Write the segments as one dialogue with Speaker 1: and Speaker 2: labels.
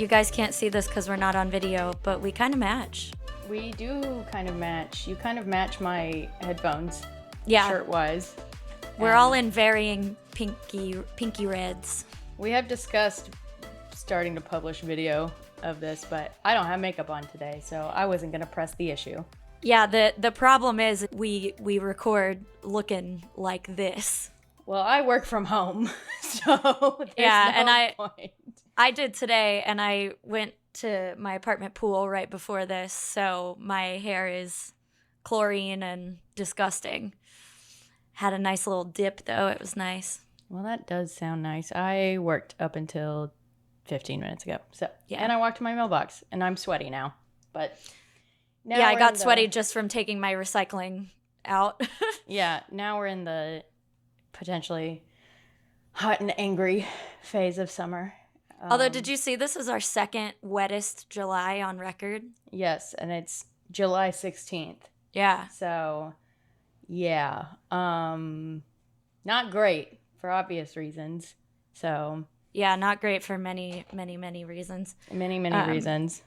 Speaker 1: You guys can't see this because we're not on video, but we kind of match.
Speaker 2: We do kind of match. You kind of match my headphones.
Speaker 1: Yeah.
Speaker 2: Shirt-wise.
Speaker 1: We're all in varying pinky reds.
Speaker 2: We have discussed starting to publish video of this, but I don't have makeup on today, so I wasn't going to press the issue.
Speaker 1: Yeah, the problem is we record looking like this.
Speaker 2: Well, I work from home, so there's
Speaker 1: and
Speaker 2: point.
Speaker 1: I did today, and I went to my apartment pool right before this, so my hair is chlorine and disgusting. Had a nice little dip, though. It was nice.
Speaker 2: Well, that does sound nice. I worked up until 15 minutes ago, so
Speaker 1: yeah.
Speaker 2: And I walked to my mailbox, and I'm sweaty now. But now
Speaker 1: yeah, I got sweaty just from taking my recycling out.
Speaker 2: Yeah, now we're in the potentially hot and angry phase of summer.
Speaker 1: Although, did you see this is our second wettest July on record?
Speaker 2: Yes, and it's July 16th.
Speaker 1: Yeah.
Speaker 2: So, yeah. Not great for obvious reasons. So.
Speaker 1: Yeah, not great for many, many, many reasons.
Speaker 2: Many reasons.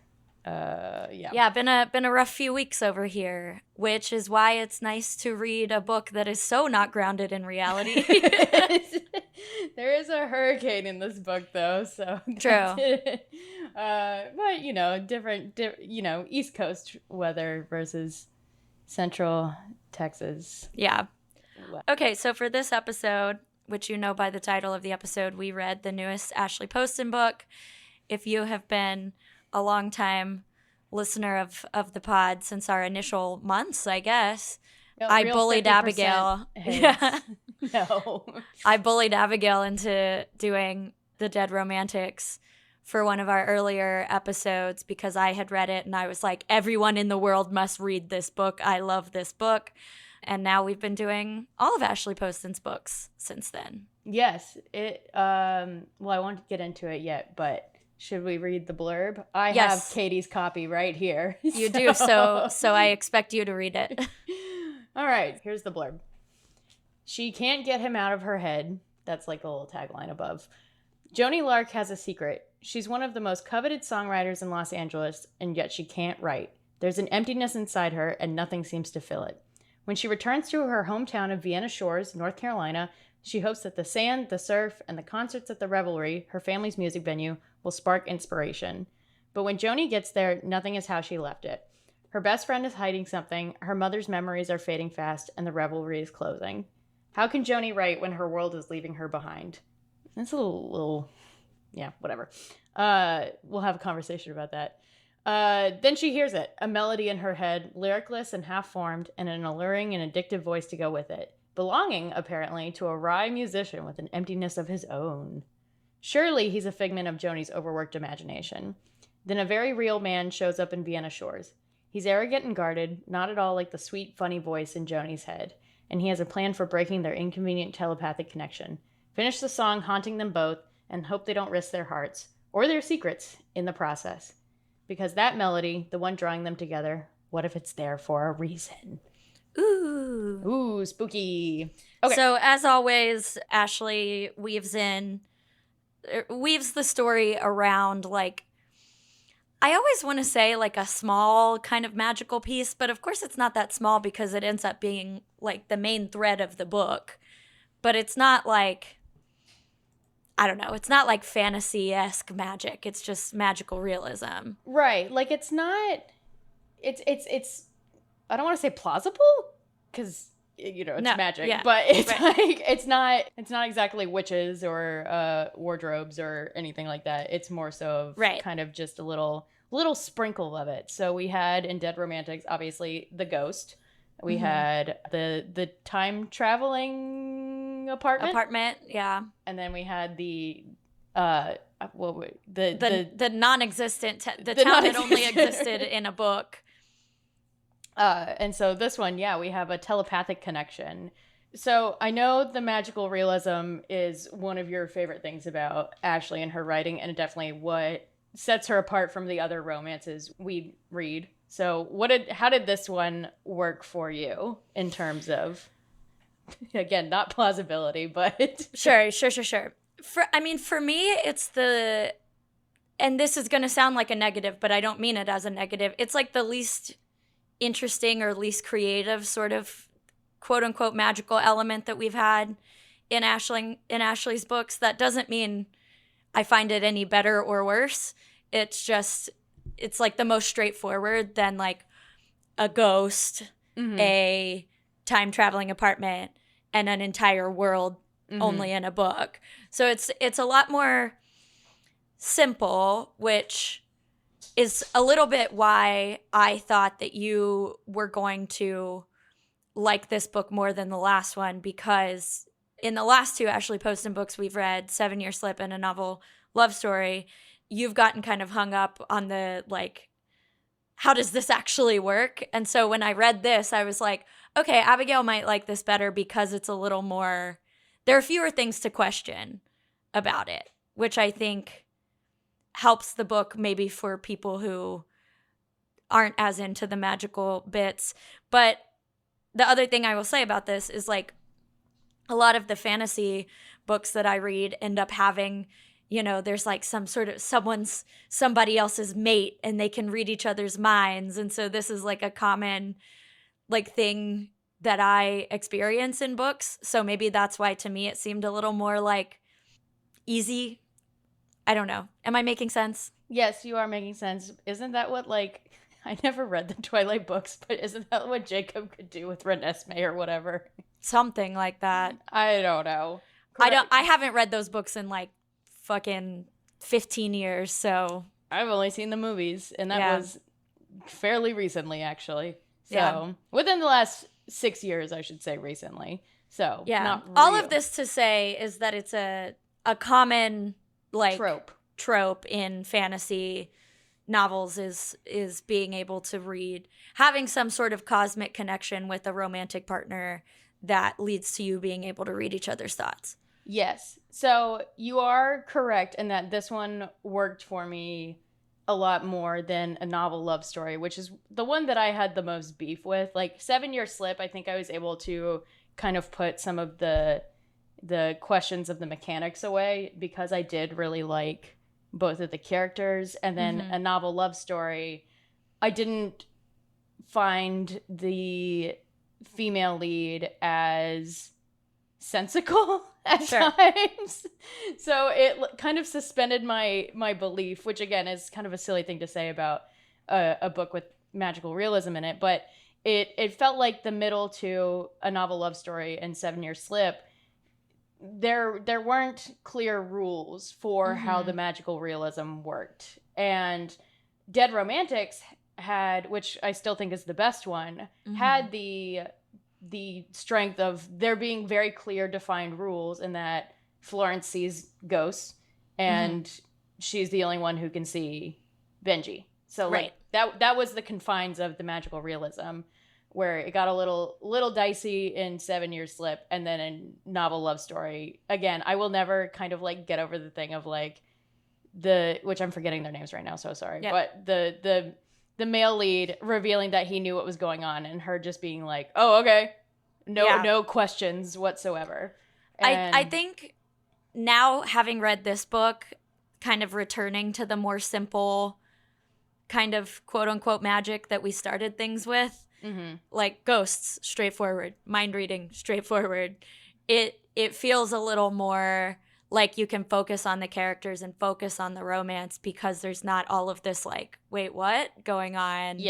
Speaker 2: Yeah.
Speaker 1: Yeah, been a rough few weeks over here, which is why it's nice to read a book that is so not grounded in reality.
Speaker 2: There is a hurricane in this book, though, so
Speaker 1: true.
Speaker 2: But different. East Coast weather versus Central Texas.
Speaker 1: Yeah. Okay, so for this episode, which you know by the title of the episode, we read the newest Ashley Poston book. If you have been a long time listener of the pod since our initial months, I guess. I bullied Abigail.
Speaker 2: Yeah. No.
Speaker 1: I bullied Abigail into doing The Dead Romantics for one of our earlier episodes because I had read it and I was like, everyone in the world must read this book. I love this book. And now we've been doing all of Ashley Poston's books since then.
Speaker 2: Yes. Well, I won't get into it yet, but should we read the blurb? I have Katey's copy right here.
Speaker 1: You do, so I expect you to read it.
Speaker 2: All right, here's the blurb. She can't get him out of her head. That's like a little tagline above. Joni Lark has a secret. She's one of the most coveted songwriters in Los Angeles, and yet she can't write. There's an emptiness inside her, and nothing seems to fill it. When she returns to her hometown of Vienna Shores, North Carolina, she hopes that the sand, the surf, and the concerts at the Revelry, her family's music venue, will spark inspiration. But when Joni gets there, nothing is how she left it. Her best friend is hiding something, her mother's memories are fading fast, and the Revelry is closing. How can Joni write when her world is leaving her behind? That's a little yeah, whatever. We'll have a conversation about that. Then she hears it, a melody in her head, lyricless and half-formed, and an alluring and addictive voice to go with it. Belonging, apparently, to a wry musician with an emptiness of his own. Surely he's a figment of Joni's overworked imagination. Then a very real man shows up in Vienna Shores. He's arrogant and guarded, not at all like the sweet, funny voice in Joni's head, and he has a plan for breaking their inconvenient telepathic connection. Finish the song haunting them both, and hope they don't risk their hearts, or their secrets, in the process. Because that melody, the one drawing them together, what if it's there for a reason? Ooh, spooky. Okay.
Speaker 1: So, as always, Ashley weaves the story around, like, I always want to say, like, a small kind of magical piece, but of course it's not that small because it ends up being, like, the main thread of the book. But it's not, like, I don't know, it's not, like, fantasy-esque magic. It's just magical realism.
Speaker 2: Right. Like, it's not, it's I don't want to say plausible, because, it's magic,
Speaker 1: yeah,
Speaker 2: but it's
Speaker 1: right.
Speaker 2: like, it's not exactly witches or wardrobes or anything like that. It's more so of kind of just a little sprinkle of it. So we had in Dead Romantics, obviously, the ghost. We had the time traveling apartment,
Speaker 1: yeah,
Speaker 2: and then we had the
Speaker 1: non-existent the town that only existed in a book.
Speaker 2: And so this one, we have a telepathic connection. So I know the magical realism is one of your favorite things about Ashley and her writing, and definitely what sets her apart from the other romances we read. So how did this one work for you in terms of, again, not plausibility, but
Speaker 1: Sure. For me, it's and this is going to sound like a negative, but I don't mean it as a negative. It's like the least interesting or least creative sort of quote unquote magical element that we've had in Ashley's books. That doesn't mean I find it any better or worse. It's just, it's like the most straightforward than like a ghost, a time traveling apartment, and an entire world only in a book. So it's a lot more simple, which is a little bit why I thought that you were going to like this book more than the last one, because in the last two Ashley Poston books we've read, 7 Year Slip and A Novel Love Story, you've gotten kind of hung up on the like, how does this actually work? And so when I read this, I was like, okay, Abigail might like this better because it's a little more, there are fewer things to question about it, which I think helps the book maybe for people who aren't as into the magical bits. But the other thing I will say about this is like a lot of the fantasy books that I read end up having, you know, there's like some sort of somebody else's mate and they can read each other's minds. And so this is like a common like thing that I experience in books. So maybe that's why to me it seemed a little more like easy. I don't know. Am I making sense?
Speaker 2: Yes, you are making sense. Isn't that what, like, I never read the Twilight books, but isn't that what Jacob could do with Renesmee or whatever?
Speaker 1: Something like that.
Speaker 2: I don't know.
Speaker 1: I haven't read those books in like fucking 15 years, so
Speaker 2: I've only seen the movies, and that was fairly recently, actually. So,
Speaker 1: Yeah.
Speaker 2: within the last 6 years, I should say recently. So,
Speaker 1: yeah.
Speaker 2: not
Speaker 1: All
Speaker 2: real.
Speaker 1: of this to say is that it's a common like trope in fantasy novels is being able to read, having some sort of cosmic connection with a romantic partner that leads to you being able to read each other's thoughts.
Speaker 2: Yes. So you are correct in that this one worked for me a lot more than A Novel Love Story, which is the one that I had the most beef with. Like 7 Year Slip, I think I was able to kind of put some of the questions of the mechanics away because I did really like both of the characters. And then A Novel Love Story, I didn't find the female lead as sensical at times. So it kind of suspended my belief, which again is kind of a silly thing to say about a book with magical realism in it, but it felt like the middle to A Novel Love Story and 7 Year Slip, there weren't clear rules for how the magical realism worked. And Dead Romantics had, which I still think is the best one, had the strength of there being very clear defined rules in that Florence sees ghosts and she's the only one who can see Benji. So like that was the confines of the magical realism, where it got a little dicey in 7 Year Slip, and then in Novel Love Story, again, I will never kind of like get over the thing of like which I'm forgetting their names right now, so sorry. But the male lead revealing that he knew what was going on and her just being like, oh, okay. No questions whatsoever. And
Speaker 1: I think now, having read this book, kind of returning to the more simple kind of quote unquote magic that we started things with, like ghosts, straightforward, mind reading, straightforward. It feels a little more like you can focus on the characters and focus on the romance because there's not all of this like, wait, what going on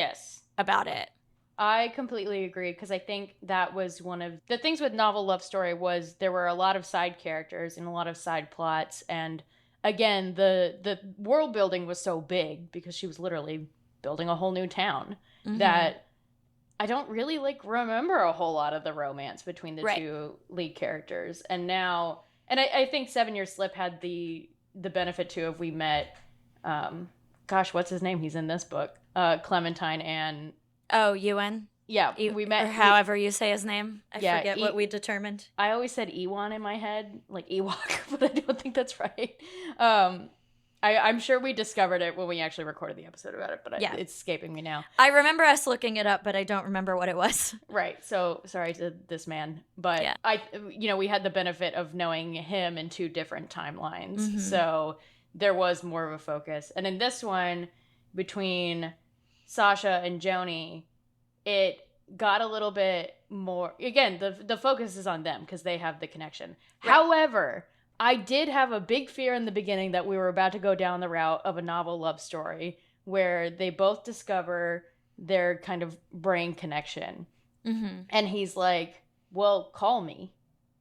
Speaker 1: about it.
Speaker 2: I completely agree, because I think that was one of the things with Novel Love Story was there were a lot of side characters and a lot of side plots. And again, the world building was so big because she was literally building a whole new town that I don't really like remember a whole lot of the romance between the two lead characters. And now, and I think 7 Year Slip had the benefit too of we met, what's his name? He's in this book. Clementine and
Speaker 1: Ewan.
Speaker 2: Yeah, we met.
Speaker 1: Or however you say his name. I forget what we determined.
Speaker 2: I always said Ewan in my head, like Ewok, but I don't think that's right. I'm sure we discovered it when we actually recorded the episode about it, but it's escaping me now.
Speaker 1: I remember us looking it up, but I don't remember what it was.
Speaker 2: Right. So sorry to this man, but we had the benefit of knowing him in two different timelines. So there was more of a focus. And in this one, between Sasha and Joni, it got a little bit more, again, the focus is on them because they have the connection. Right. However, I did have a big fear in the beginning that we were about to go down the route of a novel love story where they both discover their kind of brain connection. Mm-hmm. And he's like, well, call me.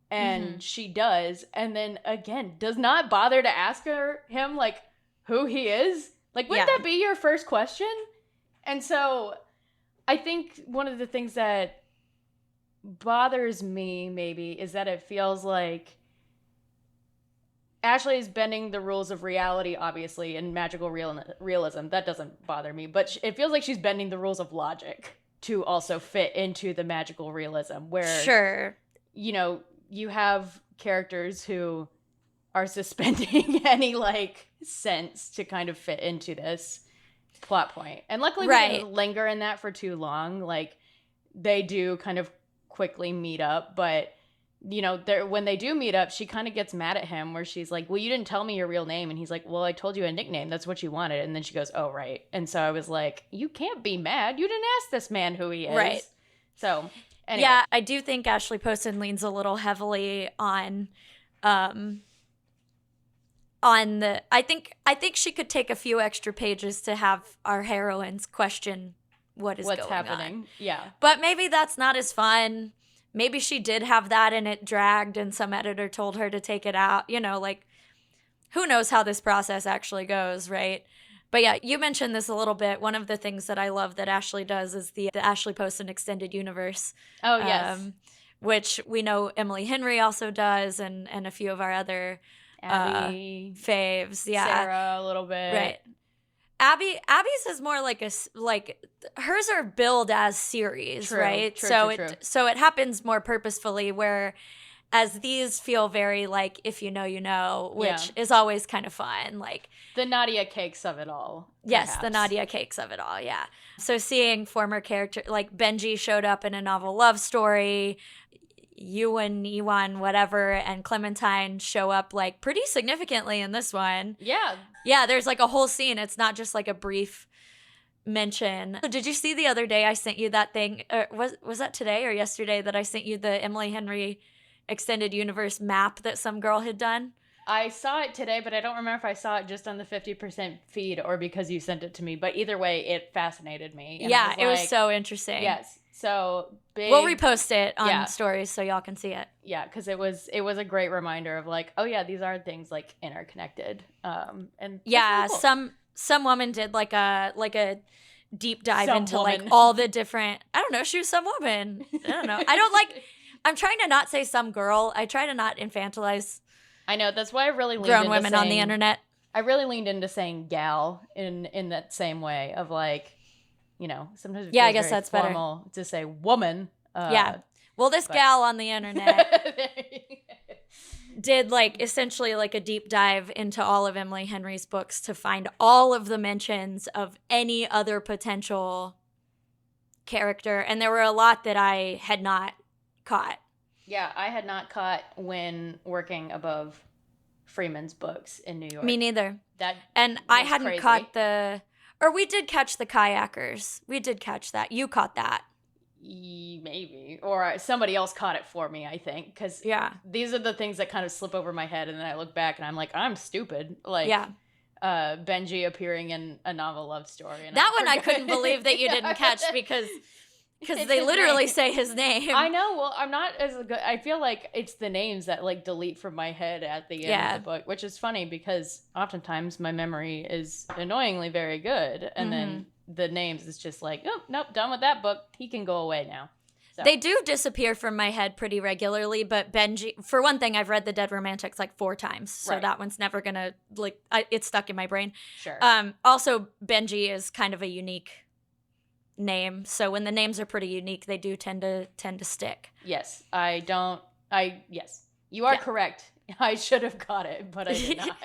Speaker 2: And she does. And then again, does not bother to ask him like who he is. Like, wouldn't that be your first question? And so I think one of the things that bothers me maybe is that it feels like Ashley is bending the rules of reality, obviously, and magical realism. That doesn't bother me. But it feels like she's bending the rules of logic to also fit into the magical realism where,
Speaker 1: sure,
Speaker 2: you know, you have characters who are suspending any, like, sense to kind of fit into this plot point. And luckily we didn't linger in that for too long. Like, they do kind of quickly meet up, but you know, when they do meet up, she kind of gets mad at him where she's like, well, you didn't tell me your real name. And he's like, well, I told you a nickname. That's what you wanted. And then she goes, oh, right. And so I was like, you can't be mad. You didn't ask this man who he is. Right. So anyway.
Speaker 1: Yeah, I do think Ashley Poston leans a little heavily on the, I think she could take a few extra pages to have our heroines question what's going happening on.
Speaker 2: Yeah.
Speaker 1: But maybe that's not as fun. Maybe she did have that and it dragged and some editor told her to take it out. You know, like, who knows how this process actually goes, right? But yeah, you mentioned this a little bit. One of the things that I love that Ashley does is the Ashley Poston Extended Universe.
Speaker 2: Oh, yes.
Speaker 1: Which we know Emily Henry also does and a few of our other
Speaker 2: Abby,
Speaker 1: faves. Yeah.
Speaker 2: Sarah a little bit.
Speaker 1: Right. Abby's is more like hers are billed as series, right?
Speaker 2: True.
Speaker 1: So it happens more purposefully, whereas these feel very like if you know, you know, which is always kind of fun. Like
Speaker 2: the Nadia cakes of it all.
Speaker 1: Yes,
Speaker 2: perhaps.
Speaker 1: The Nadia cakes of it all, yeah. So seeing former character like Benji showed up in a novel love story, Ewan, whatever, and Clementine show up like pretty significantly in this one.
Speaker 2: Yeah.
Speaker 1: Yeah, there's like a whole scene. It's not just like a brief mention. So did you see the other day I sent you that thing? Was that today or yesterday that I sent you the Emily Henry Extended Universe map that some girl had done?
Speaker 2: I saw it today, but I don't remember if I saw it just on the 50% feed or because you sent it to me. But either way, it fascinated me.
Speaker 1: And yeah, it was so interesting.
Speaker 2: Yes. So big.
Speaker 1: We'll repost it on stories so y'all can see it.
Speaker 2: Yeah, because it was a great reminder of like, oh yeah, these are things like interconnected. And
Speaker 1: yeah,
Speaker 2: really cool.
Speaker 1: some woman did like a deep dive into like all the different. I don't know. She was some woman. I don't know. I'm trying to not say some girl. I try to not infantilize.
Speaker 2: I know, that's why I really leaned
Speaker 1: grown women on the internet.
Speaker 2: I really leaned into saying gal in that same way of like, you know, sometimes it feels
Speaker 1: I guess that's
Speaker 2: formal
Speaker 1: better
Speaker 2: to say woman.
Speaker 1: Well, this gal on the internet did like essentially like a deep dive into all of Emily Henry's books to find all of the mentions of any other potential character, and there were a lot that I had not caught.
Speaker 2: Yeah, I had not caught when working above Freeman's books in New York.
Speaker 1: Me neither.
Speaker 2: And
Speaker 1: I hadn't caught we did catch the kayakers. We did catch that. You caught that.
Speaker 2: Maybe. Or somebody else caught it for me, I think. Because these are the things that kind of slip over my head, and then I look back and I'm like, I'm stupid. Like, Benji appearing in a novel love story. And
Speaker 1: that one I couldn't believe that you didn't catch because they literally say his name.
Speaker 2: I know. Well, I'm not as good. I feel like it's the names that like delete from my head at the end of the book, which is funny because oftentimes my memory is annoyingly very good. And then the names is just like, oh, nope, done with that book. He can go away now. So.
Speaker 1: They do disappear from my head pretty regularly, but Benji, for one thing, I've read The Dead Romantics like 4 times. So that one's never going to, like, it's stuck in my brain.
Speaker 2: Sure.
Speaker 1: Also, Benji is kind of a unique name, so when the names are pretty unique, they do tend to stick.
Speaker 2: Yes, yes, you are correct. I should have got it, but I did not.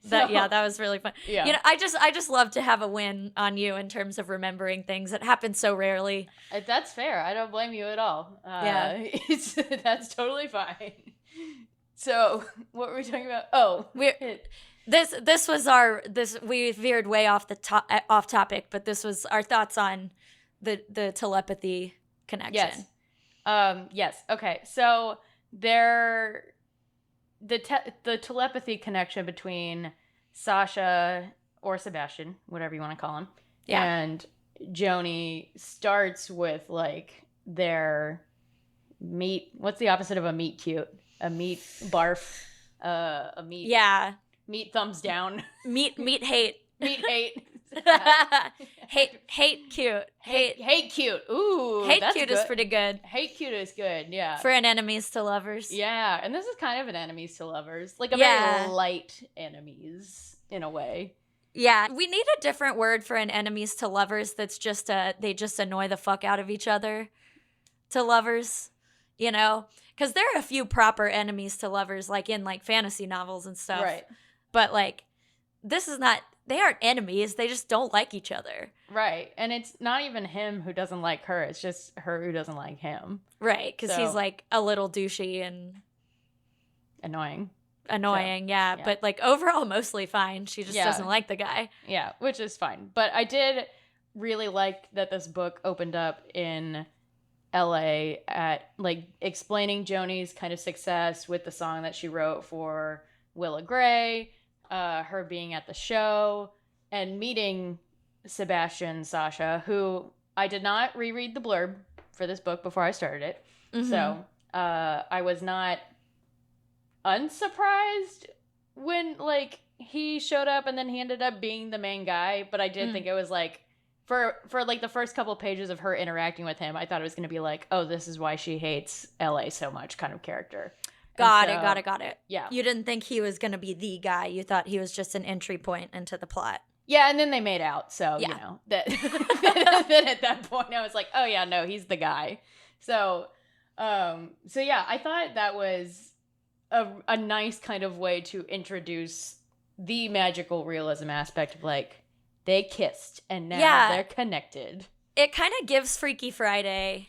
Speaker 1: That was really fun.
Speaker 2: Yeah.
Speaker 1: You know, I just love to have a win on you in terms of remembering things. It happens so rarely.
Speaker 2: That's fair. I don't blame you at all. That's totally fine. So, what were we talking about? Oh,
Speaker 1: This was we veered way off off topic, but this was our thoughts on the telepathy connection.
Speaker 2: Yes. Okay. So the telepathy connection between Sasha or Sebastian, whatever you want to call him, and Joni starts with like their meet. What's the opposite of a meet cute? A meet barf. A meet.
Speaker 1: Yeah.
Speaker 2: Meet thumbs down.
Speaker 1: Meet hate.
Speaker 2: Meet hate.
Speaker 1: hate cute.
Speaker 2: Hate cute. Ooh,
Speaker 1: hate
Speaker 2: that's
Speaker 1: cute
Speaker 2: good.
Speaker 1: is pretty good.
Speaker 2: Hate cute is good. Yeah.
Speaker 1: For an enemies to lovers.
Speaker 2: Yeah, and this is kind of an enemies to lovers, like a very light enemies in a way.
Speaker 1: Yeah, we need a different word for an enemies to lovers. That's just they just annoy the fuck out of each other. To lovers, you know, because there are a few proper enemies to lovers, like in like fantasy novels and stuff.
Speaker 2: Right.
Speaker 1: But like, this is not. They aren't enemies. They just don't like each other.
Speaker 2: Right. And it's not even him who doesn't like her. It's just her who doesn't like him.
Speaker 1: Right. Because he's like a little douchey and
Speaker 2: annoying.
Speaker 1: Yeah. But like overall, mostly fine. She just doesn't like the guy.
Speaker 2: Yeah, which is fine. But I did really like that this book opened up in LA at like explaining Joni's kind of success with the song that she wrote for Willa Gray. Her being at the show and meeting Sebastian Sasha, who I did not reread the blurb for this book before I started it. Mm-hmm. So I was not unsurprised when like he showed up and then he ended up being the main guy. But I did think it was like for like the first couple of pages of her interacting with him, I thought it was going to be like, oh, this is why she hates LA so much kind of character.
Speaker 1: Got it.
Speaker 2: Yeah.
Speaker 1: You didn't think he was going to be the guy. You thought he was just an entry point into the plot.
Speaker 2: Yeah, and then they made out. So, you know, that then at that point I was like, oh yeah, no, he's the guy. So yeah, I thought that was a nice kind of way to introduce the magical realism aspect of like they kissed and now they're connected.
Speaker 1: It kind of gives Freaky Friday.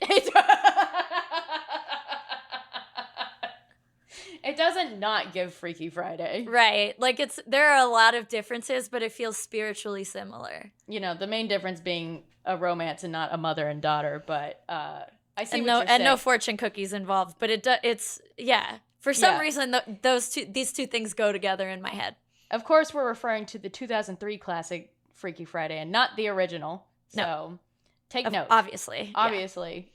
Speaker 2: It doesn't not give Freaky Friday.
Speaker 1: Right. Like there are a lot of differences, but it feels spiritually similar.
Speaker 2: You know, the main difference being a romance and not a mother and daughter, but I see
Speaker 1: and
Speaker 2: what you're saying.
Speaker 1: And no fortune cookies involved, but it's for some reason these two things go together in my head.
Speaker 2: Of course, we're referring to the 2003 classic Freaky Friday and not the original. So take note.
Speaker 1: Obviously.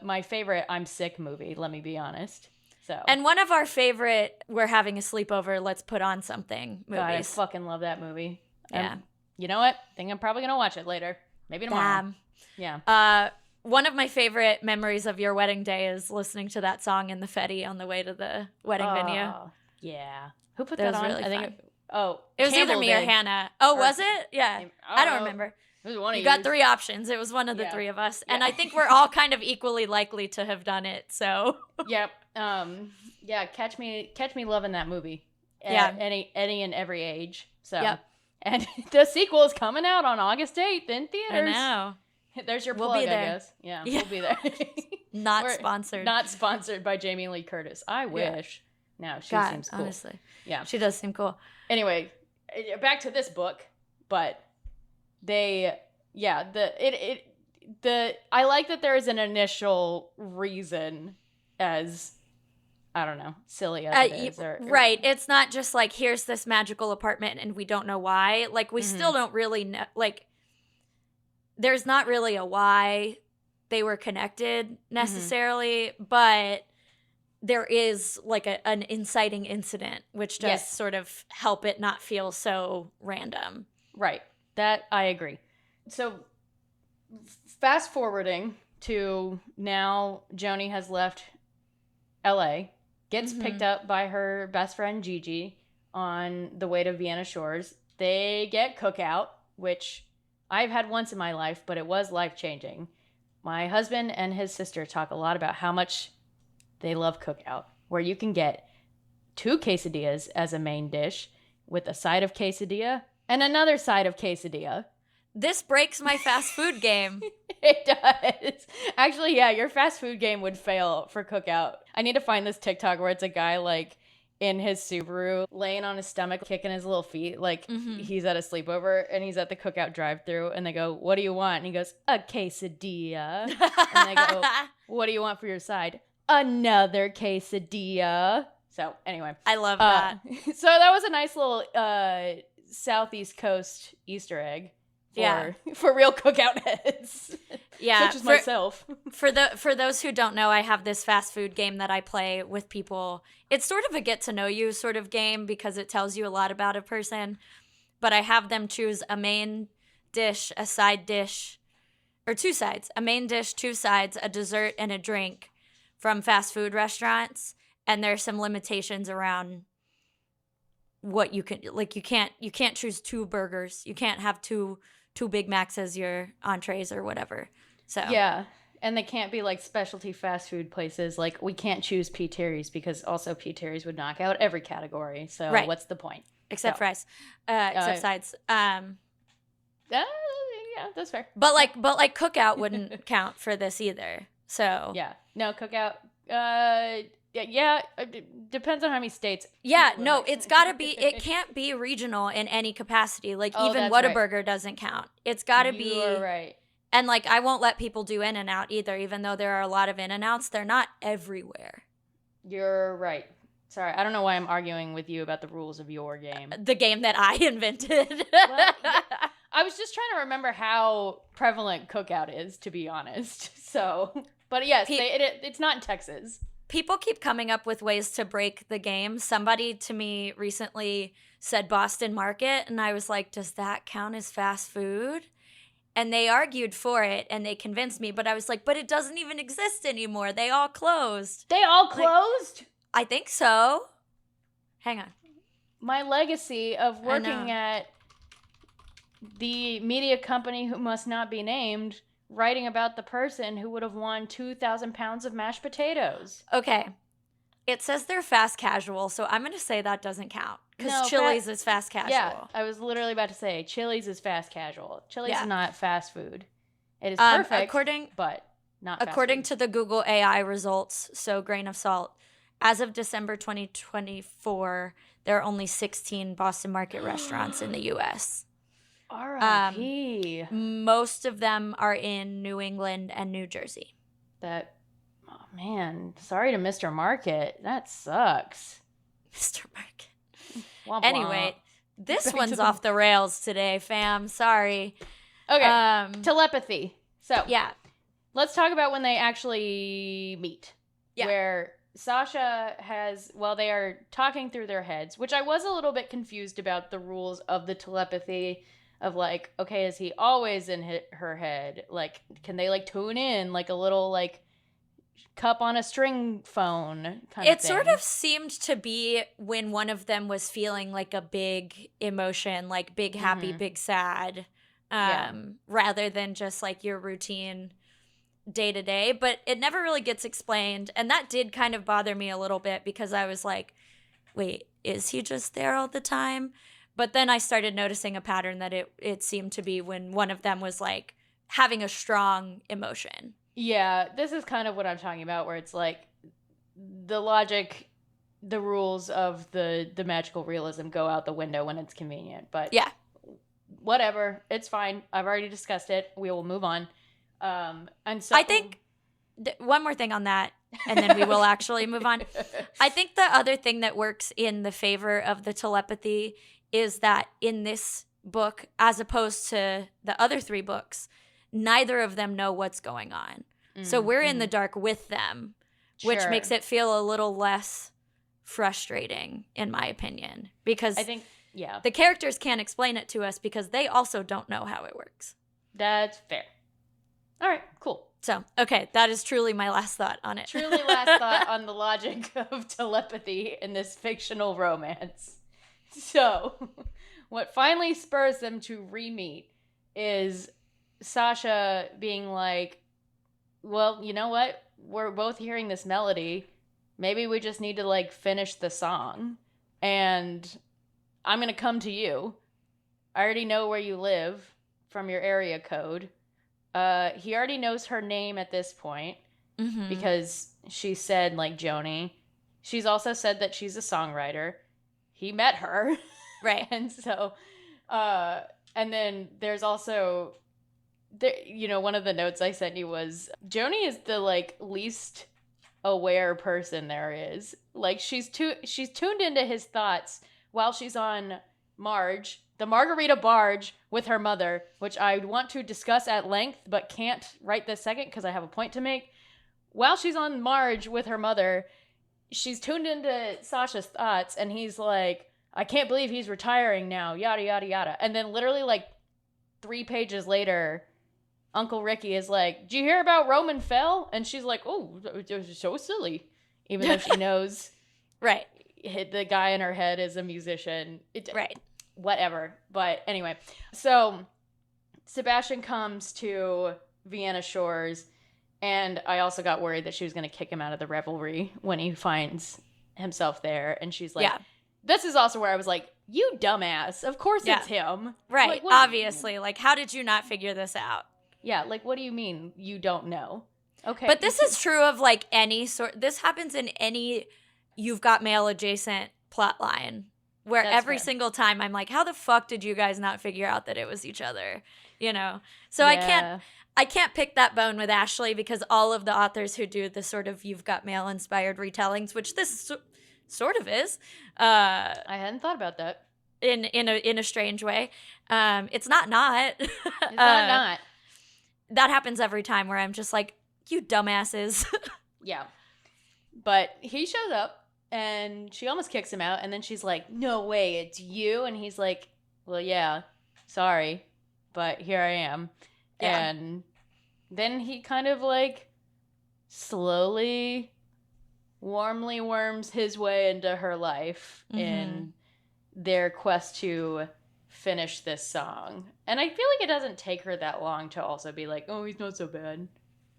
Speaker 2: My favorite I'm Sick movie, let me be honest. So.
Speaker 1: And one of our favorite, we're having a sleepover, let's put on something movies.
Speaker 2: God, I fucking love that movie.
Speaker 1: Yeah.
Speaker 2: You know what? I think I'm probably going to watch it later. Maybe tomorrow.
Speaker 1: Yeah. One of my favorite memories of your wedding day is listening to that song in the Fetty on the way to the wedding venue.
Speaker 2: Yeah. Who put that on?
Speaker 1: Really fun.
Speaker 2: It
Speaker 1: was either me or Hannah. Oh, was it? Yeah. I don't remember.
Speaker 2: It was one of
Speaker 1: you got 3 options. It was one of the 3 of us.
Speaker 2: Yeah.
Speaker 1: And I think we're all kind of equally likely to have done it. So
Speaker 2: Yep. Catch me loving that movie. Any and every age. So and the sequel is coming out on August 8th in theaters.
Speaker 1: I know.
Speaker 2: There's your plug, I guess. Yeah, we'll be there.
Speaker 1: Not sponsored.
Speaker 2: Not sponsored by Jamie Lee Curtis. I wish. No, she seems cool.
Speaker 1: Honestly.
Speaker 2: Yeah.
Speaker 1: She does seem cool.
Speaker 2: Anyway, back to this book, but I like that there is an initial reason, as I don't know, silly as it is.
Speaker 1: Right. It's not just like, here's this magical apartment and we don't know why. Like, we still don't really know. Like, there's not really a why they were connected necessarily, but there is like an inciting incident, which does sort of help it not feel so random.
Speaker 2: Right. That I agree. So fast forwarding to now, Joni has left LA, gets picked up by her best friend Gigi on the way to Vienna Shores. They get cookout, which I've had once in my life, but it was life-changing. My husband and his sister talk a lot about how much they love cookout, where you can get 2 quesadillas as a main dish with a side of quesadilla and another side of quesadilla.
Speaker 1: This breaks my fast food game.
Speaker 2: It does. Actually, yeah, your fast food game would fail for cookout. I need to find this TikTok where it's a guy like in his Subaru, laying on his stomach, kicking his little feet, like he's at a sleepover, and he's at the cookout drive-thru, and they go, "What do you want?" And he goes, "A quesadilla." And they go, "What do you want for your side?" "Another quesadilla." So anyway,
Speaker 1: I love that.
Speaker 2: So that was a nice little Southeast Coast Easter egg for real cookout heads.
Speaker 1: Yeah,
Speaker 2: such as myself.
Speaker 1: For those who don't know, I have this fast food game that I play with people. It's sort of a get to know you sort of game because it tells you a lot about a person. But I have them choose a main dish, a side dish, or two sides. A main dish, two sides, a dessert, and a drink from fast food restaurants. And there's some limitations around what you can, like you can't choose two burgers. You can't have two Big Macs as your entrees or whatever. So
Speaker 2: yeah, and they can't be like specialty fast food places. Like we can't choose P. Terry's because also P. Terry's would knock out every category. So what's the point?
Speaker 1: Except fries, except sides.
Speaker 2: Yeah, that's fair.
Speaker 1: But like cookout wouldn't count for this either. So
Speaker 2: yeah, no cookout. It depends on how many states.
Speaker 1: Yeah, no, it's gotta be. It can't be regional in any capacity. Like even Whataburger doesn't count. It's gotta be.
Speaker 2: You're right.
Speaker 1: And like I won't let people do In-N-Out either, even though there are a lot of In-N-Outs. They're not everywhere.
Speaker 2: You're right. Sorry, I don't know why I'm arguing with you about the rules of your game.
Speaker 1: The game that I invented.
Speaker 2: Well, I was just trying to remember how prevalent cookout is, to be honest. So, but yes, it's not in Texas.
Speaker 1: People keep coming up with ways to break the game. Somebody to me recently said Boston Market, and I was like, does that count as fast food? And they argued for it, and they convinced me, but I was like, but it doesn't even exist anymore. They all closed.
Speaker 2: They all closed?
Speaker 1: I think so. Hang on.
Speaker 2: My legacy of working at the media company who must not be named, writing about the person who would have won 2,000 pounds of mashed potatoes.
Speaker 1: Okay. It says they're fast casual, so I'm going to say that doesn't count. Because Chili's is fast casual.
Speaker 2: Yeah, I was literally about to say, Chili's is fast casual. Chili's is not fast food. It is perfect, but not fast
Speaker 1: according
Speaker 2: food.
Speaker 1: to the Google AI results, so grain of salt, as of December 2024, there are only 16 Boston Market restaurants in the U.S.
Speaker 2: R.I.P.
Speaker 1: Most of them are in New England and New Jersey.
Speaker 2: Oh man, sorry to Mr. Market. That sucks.
Speaker 1: Mr. Market.
Speaker 2: Womp
Speaker 1: anyway,
Speaker 2: womp.
Speaker 1: This one's off the rails today, fam. Sorry.
Speaker 2: Okay, telepathy. So,
Speaker 1: yeah.
Speaker 2: Let's talk about when they actually meet.
Speaker 1: Yeah.
Speaker 2: Where Sasha they are talking through their heads, which I was a little bit confused about the rules of the telepathy of like, okay, is he always in her head? Like, can they like tune in like a little like cup on a string phone kind of thing?
Speaker 1: It sort of seemed to be when one of them was feeling like a big emotion, like big happy, big sad, rather than just like your routine day to day. But it never really gets explained. And that did kind of bother me a little bit because I was like, wait, is he just there all the time? But then I started noticing a pattern that it seemed to be when one of them was like having a strong emotion.
Speaker 2: Yeah, this is kind of what I'm talking about, where it's like the logic, the rules of the magical realism go out the window when it's convenient. But
Speaker 1: yeah,
Speaker 2: whatever, it's fine. I've already discussed it. We will move on. And so
Speaker 1: I think one more thing on that, and then we will actually move on. I think the other thing that works in the favor of the telepathy is that in this book, as opposed to the other three books, neither of them know what's going on. So we're in the dark with them, which makes it feel a little less frustrating, in my opinion. Because
Speaker 2: I think,
Speaker 1: the characters can't explain it to us because they also don't know how it works.
Speaker 2: That's fair. All right, cool.
Speaker 1: So, okay, that is truly my last thought on it.
Speaker 2: Truly last thought on the logic of telepathy in this fictional romance. So, what finally spurs them to re-meet is Sasha being like, well, you know what? We're both hearing this melody. Maybe we just need to, like, finish the song. And I'm going to come to you. I already know where you live from your area code. He already knows her name at this point because she said, like, Joni. She's also said that she's a songwriter. He met her.
Speaker 1: Right.
Speaker 2: And so, and then there's also, one of the notes I sent you was, Joni is the, like, least aware person there is. Like, she's tuned into his thoughts while she's on Marge, the Margarita barge, with her mother, which I want to discuss at length, but can't right this second because I have a point to make. While she's on Marge with her mother, she's tuned into Sasha's thoughts, and he's like, I can't believe he's retiring now, yada, yada, yada. And then literally, like, 3 pages later, Uncle Ricky is like, did you hear about Roman Fell? And she's like, oh, it was so silly. Even though she knows
Speaker 1: right,
Speaker 2: the guy in her head is a musician.
Speaker 1: Right.
Speaker 2: Whatever. But anyway, so Sebastian comes to Vienna Shores, and I also got worried that she was going to kick him out of the revelry when he finds himself there. And she's like,
Speaker 1: yeah.
Speaker 2: This is also where I was like, you dumbass. Of course it's him.
Speaker 1: Right. Like, obviously. Like, how did you not figure this out?
Speaker 2: Yeah. Like, what do you mean you don't know? Okay.
Speaker 1: But this is true of, like, any sort. This happens in any You've Got Mail adjacent plot line where
Speaker 2: That's
Speaker 1: every
Speaker 2: fair.
Speaker 1: single time I'm like, how the fuck did you guys not figure out that it was each other? You know? So I can't pick that bone with Ashley because all of the authors who do the sort of You've Got Mail inspired retellings, which this sort of is.
Speaker 2: I hadn't thought about that.
Speaker 1: In a strange way. It's not.
Speaker 2: It's not.
Speaker 1: That happens every time where I'm just like, you dumbasses.
Speaker 2: Yeah. But he shows up and she almost kicks him out, and then she's like, no way, it's you. And he's like, well, yeah, sorry, but here I am. Yeah. And then he kind of like slowly, warmly worms his way into her life in their quest to finish this song. And I feel like it doesn't take her that long to also be like, oh, he's not so bad.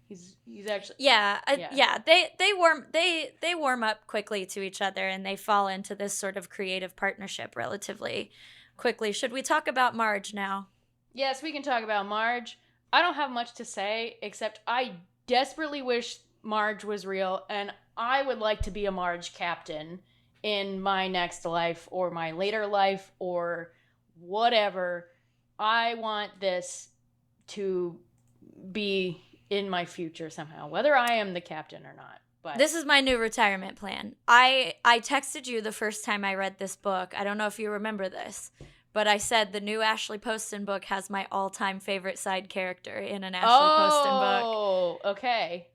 Speaker 2: He's actually they warm up quickly to each other, and they fall into this sort of creative partnership relatively quickly. Should we talk about Marge now? Yes, we can talk about Marge. I don't have much to say except I desperately wish Marge was real, and I would like to be a Marge captain in my next life or my later life or whatever. I want this to be in my future somehow, whether I am the captain or not. But
Speaker 1: this is my new retirement plan. I texted you the first time I read this book. I don't know if you remember this, but I said the new Ashley Poston book has my all-time favorite side character in an Ashley Poston book.
Speaker 2: Oh, okay.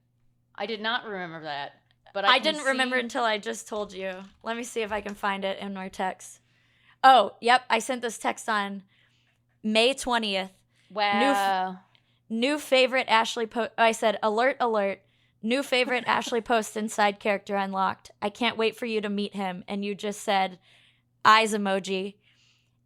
Speaker 2: I did not remember that. But
Speaker 1: I didn't remember until I just told you. Let me see if I can find it in our text. Oh, yep. I sent this text on May 20th.
Speaker 2: Wow.
Speaker 1: New favorite Ashley I said, alert, alert. New favorite Ashley Poston side character unlocked. I can't wait for you to meet him. And you just said, eyes emoji.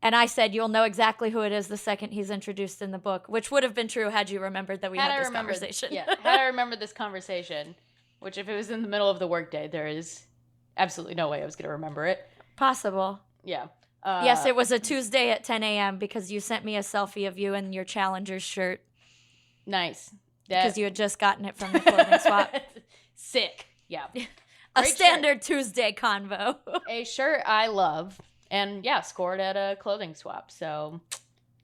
Speaker 1: And I said, you'll know exactly who it is the second he's introduced in the book, which would have been true had you remembered that we had this conversation.
Speaker 2: Yeah, had I remembered this conversation, which if it was in the middle of the workday, there is absolutely no way I was going to remember it.
Speaker 1: Possible.
Speaker 2: Yeah.
Speaker 1: Yes, it was a Tuesday at 10 a.m. because you sent me a selfie of you in your Challenger's shirt.
Speaker 2: Nice.
Speaker 1: Because you had just gotten it from the clothing swap.
Speaker 2: Sick. Yeah.
Speaker 1: A standard Tuesday convo.
Speaker 2: A shirt I love. And yeah, scored at a clothing swap. So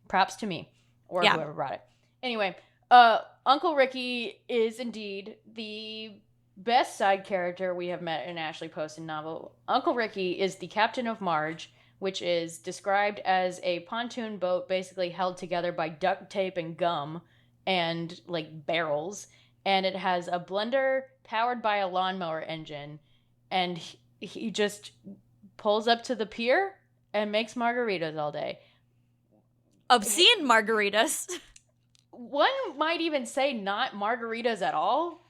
Speaker 2: props to me or whoever brought it. Anyway, Uncle Ricky is indeed the best side character we have met in an Ashley Poston novel. Uncle Ricky is the captain of Marge, which is described as a pontoon boat basically held together by duct tape and gum and like barrels. And it has a blender powered by a lawnmower engine. And he just pulls up to the pier and makes margaritas all day.
Speaker 1: Obscene margaritas.
Speaker 2: One might even say not margaritas at all.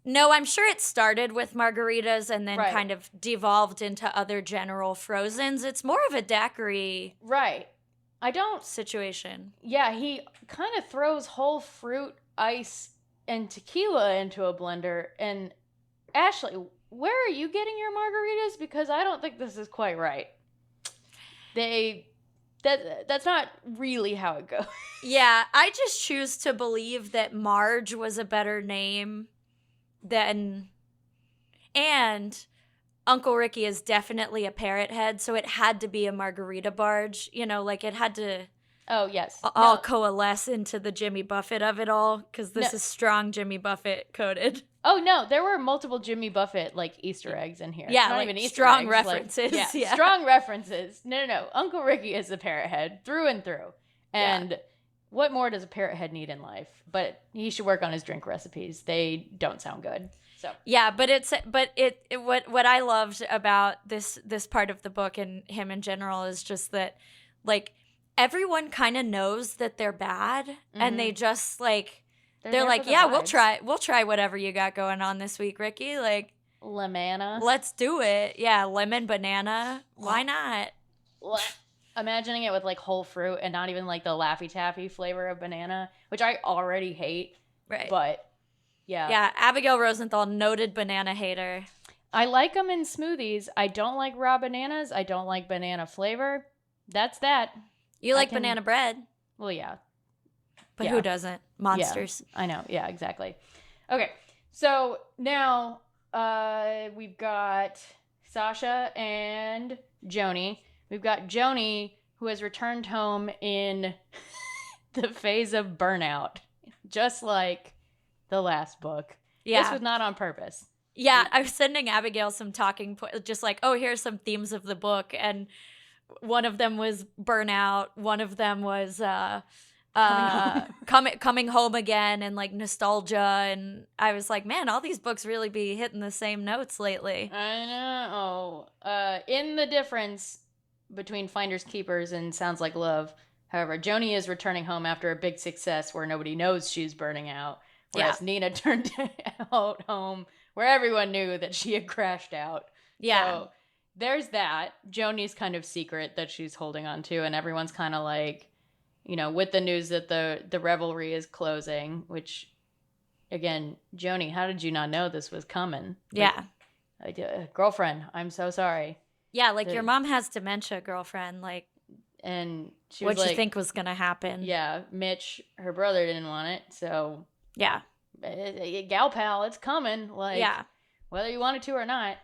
Speaker 1: No, I'm sure it started with margaritas and then kind of devolved into other general frozens. It's more of a daiquiri situation.
Speaker 2: Yeah, he kind of throws whole fruit, ice, and tequila into a blender. And Ashley, where are you getting your margaritas? Because I don't think this is quite right. That's not really how it goes.
Speaker 1: Yeah, I just choose to believe that Marge was a better name than, and Uncle Ricky is definitely a parrot head, so it had to be a margarita barge. You know, like it had to
Speaker 2: Oh, yes.
Speaker 1: all
Speaker 2: No.
Speaker 1: coalesce into the Jimmy Buffett of it all, because this
Speaker 2: No.
Speaker 1: is strong Jimmy Buffett coded.
Speaker 2: Oh, no, there were multiple Jimmy Buffett, like, Easter eggs in here.
Speaker 1: Yeah,
Speaker 2: Not
Speaker 1: like
Speaker 2: even Easter
Speaker 1: strong
Speaker 2: eggs,
Speaker 1: references.
Speaker 2: Like,
Speaker 1: Yeah.
Speaker 2: strong references. No. Uncle Ricky is a parrot head through and through. And what more does a parrot head need in life? But he should work on his drink recipes. They don't sound good. So
Speaker 1: Yeah, what I loved about this part of the book and him in general is just that, like, everyone kind of knows that they're bad, and they just like they're like, yeah, we'll try whatever you got going on this week, Ricky. Like,
Speaker 2: lemana.
Speaker 1: let's do it. Yeah, lemon, banana. Why not?
Speaker 2: Imagining it with like whole fruit and not even like the Laffy Taffy flavor of banana, which I already hate.
Speaker 1: Right.
Speaker 2: But yeah.
Speaker 1: Yeah, Abigail Rosenthal, noted banana hater.
Speaker 2: I like them in smoothies. I don't like raw bananas. I don't like banana flavor. That's that.
Speaker 1: You like banana bread.
Speaker 2: Well, yeah.
Speaker 1: But who doesn't? Monsters.
Speaker 2: Yeah, I know. Yeah, exactly. Okay. So now we've got Sasha and Joni. We've got Joni, who has returned home in the phase of burnout, just like the last book. Yeah. This was not on purpose.
Speaker 1: Yeah, I was sending Abigail some talking points, just like, oh, here's some themes of the book. And one of them was burnout. One of them was coming home again and like nostalgia. And I was like, man, all these books really be hitting the same notes lately.
Speaker 2: I know. In the difference between Finders Keepers and Sounds Like Love, however, Joni is returning home after a big success where nobody knows she's burning out. Whereas Nina turned out home where everyone knew that she had crashed out. Yeah. So there's that. Joni's kind of secret that she's holding on to, and everyone's kind of like, you know, with the news that the Revelry is closing, which, again, Joni, how did you not know this was coming?
Speaker 1: Yeah.
Speaker 2: Like, girlfriend, I'm so sorry.
Speaker 1: Yeah, like your mom has dementia, girlfriend. Like,
Speaker 2: and she was
Speaker 1: what'd you think was gonna happen?
Speaker 2: Yeah, Mitch, her brother, didn't want it, so
Speaker 1: yeah,
Speaker 2: gal pal, it's coming. Like,
Speaker 1: yeah,
Speaker 2: whether you want it to or not.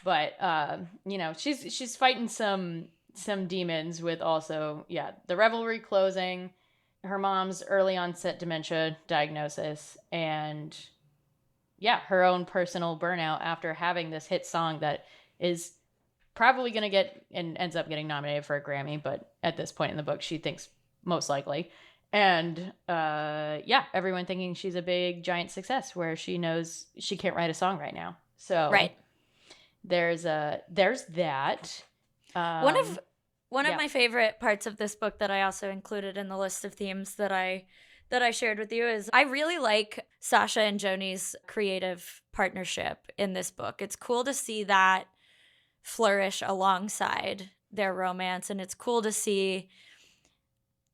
Speaker 2: But you know, she's fighting some demons with also the Revelry closing, her mom's early onset dementia diagnosis, and her own personal burnout after having this hit song that is probably going to get and ends up getting nominated for a Grammy, but at this point in the book, she thinks most likely. And everyone thinking she's a big giant success where she knows she can't write a song right now. So there's that.
Speaker 1: One of my favorite parts of this book that I also included in the list of themes that I shared with you is I really like Sasha and Joni's creative partnership in this book. It's cool to see that flourish alongside their romance, and it's cool to see,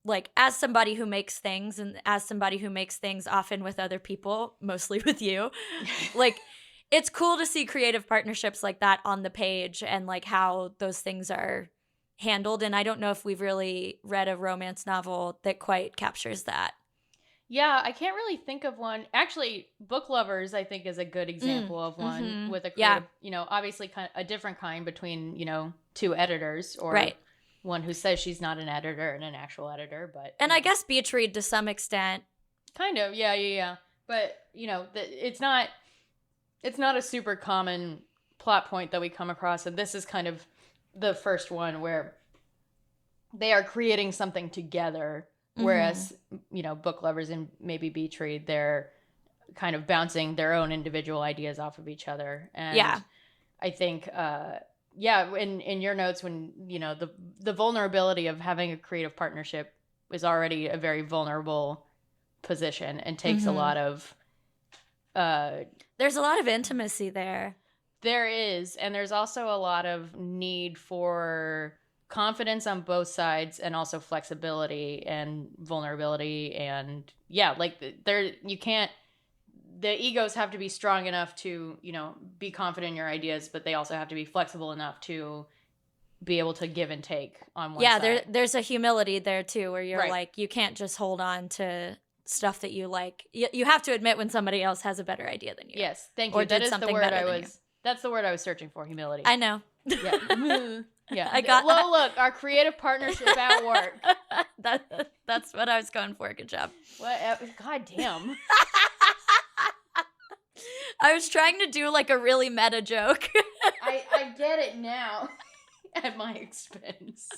Speaker 1: like, as somebody who makes things and as somebody who makes things often with other people, mostly with you, like, it's cool to see creative partnerships like that on the page and like how those things are handled. And I don't know if we've really read a romance novel that quite captures that.
Speaker 2: Yeah, I can't really think of one. Actually, Book Lovers, I think, is a good example of one with a creative, you know, obviously kind of a different kind between, you know, two editors, or one who says she's not an editor and an actual editor. But
Speaker 1: I guess Beach Read to some extent.
Speaker 2: Kind of, yeah. But, you know, it's not a super common plot point that we come across. And this is kind of the first one where they are creating something together. Whereas, you know, Book Lovers and maybe Beach Read, they're kind of bouncing their own individual ideas off of each other. And I think, in your notes, when, you know, the vulnerability of having a creative partnership is already a very vulnerable position and takes a lot of...
Speaker 1: there's a lot of intimacy there.
Speaker 2: There is. And there's also a lot of need for confidence on both sides, and also flexibility and vulnerability, and the egos have to be strong enough to, you know, be confident in your ideas, but they also have to be flexible enough to be able to give and take on one side.
Speaker 1: There's a humility there too, where you're like, you can't just hold on to stuff that you like. You have to admit when somebody else has a better idea than you.
Speaker 2: Yes, thank you. That is the word That's the word I was searching for, humility.
Speaker 1: I know.
Speaker 2: Yeah. Yeah.
Speaker 1: I got
Speaker 2: Well, look, our creative partnership at work.
Speaker 1: That's what I was going for. Good job.
Speaker 2: What? God damn.
Speaker 1: I was trying to do like a really meta joke.
Speaker 2: I get it now. At my expense.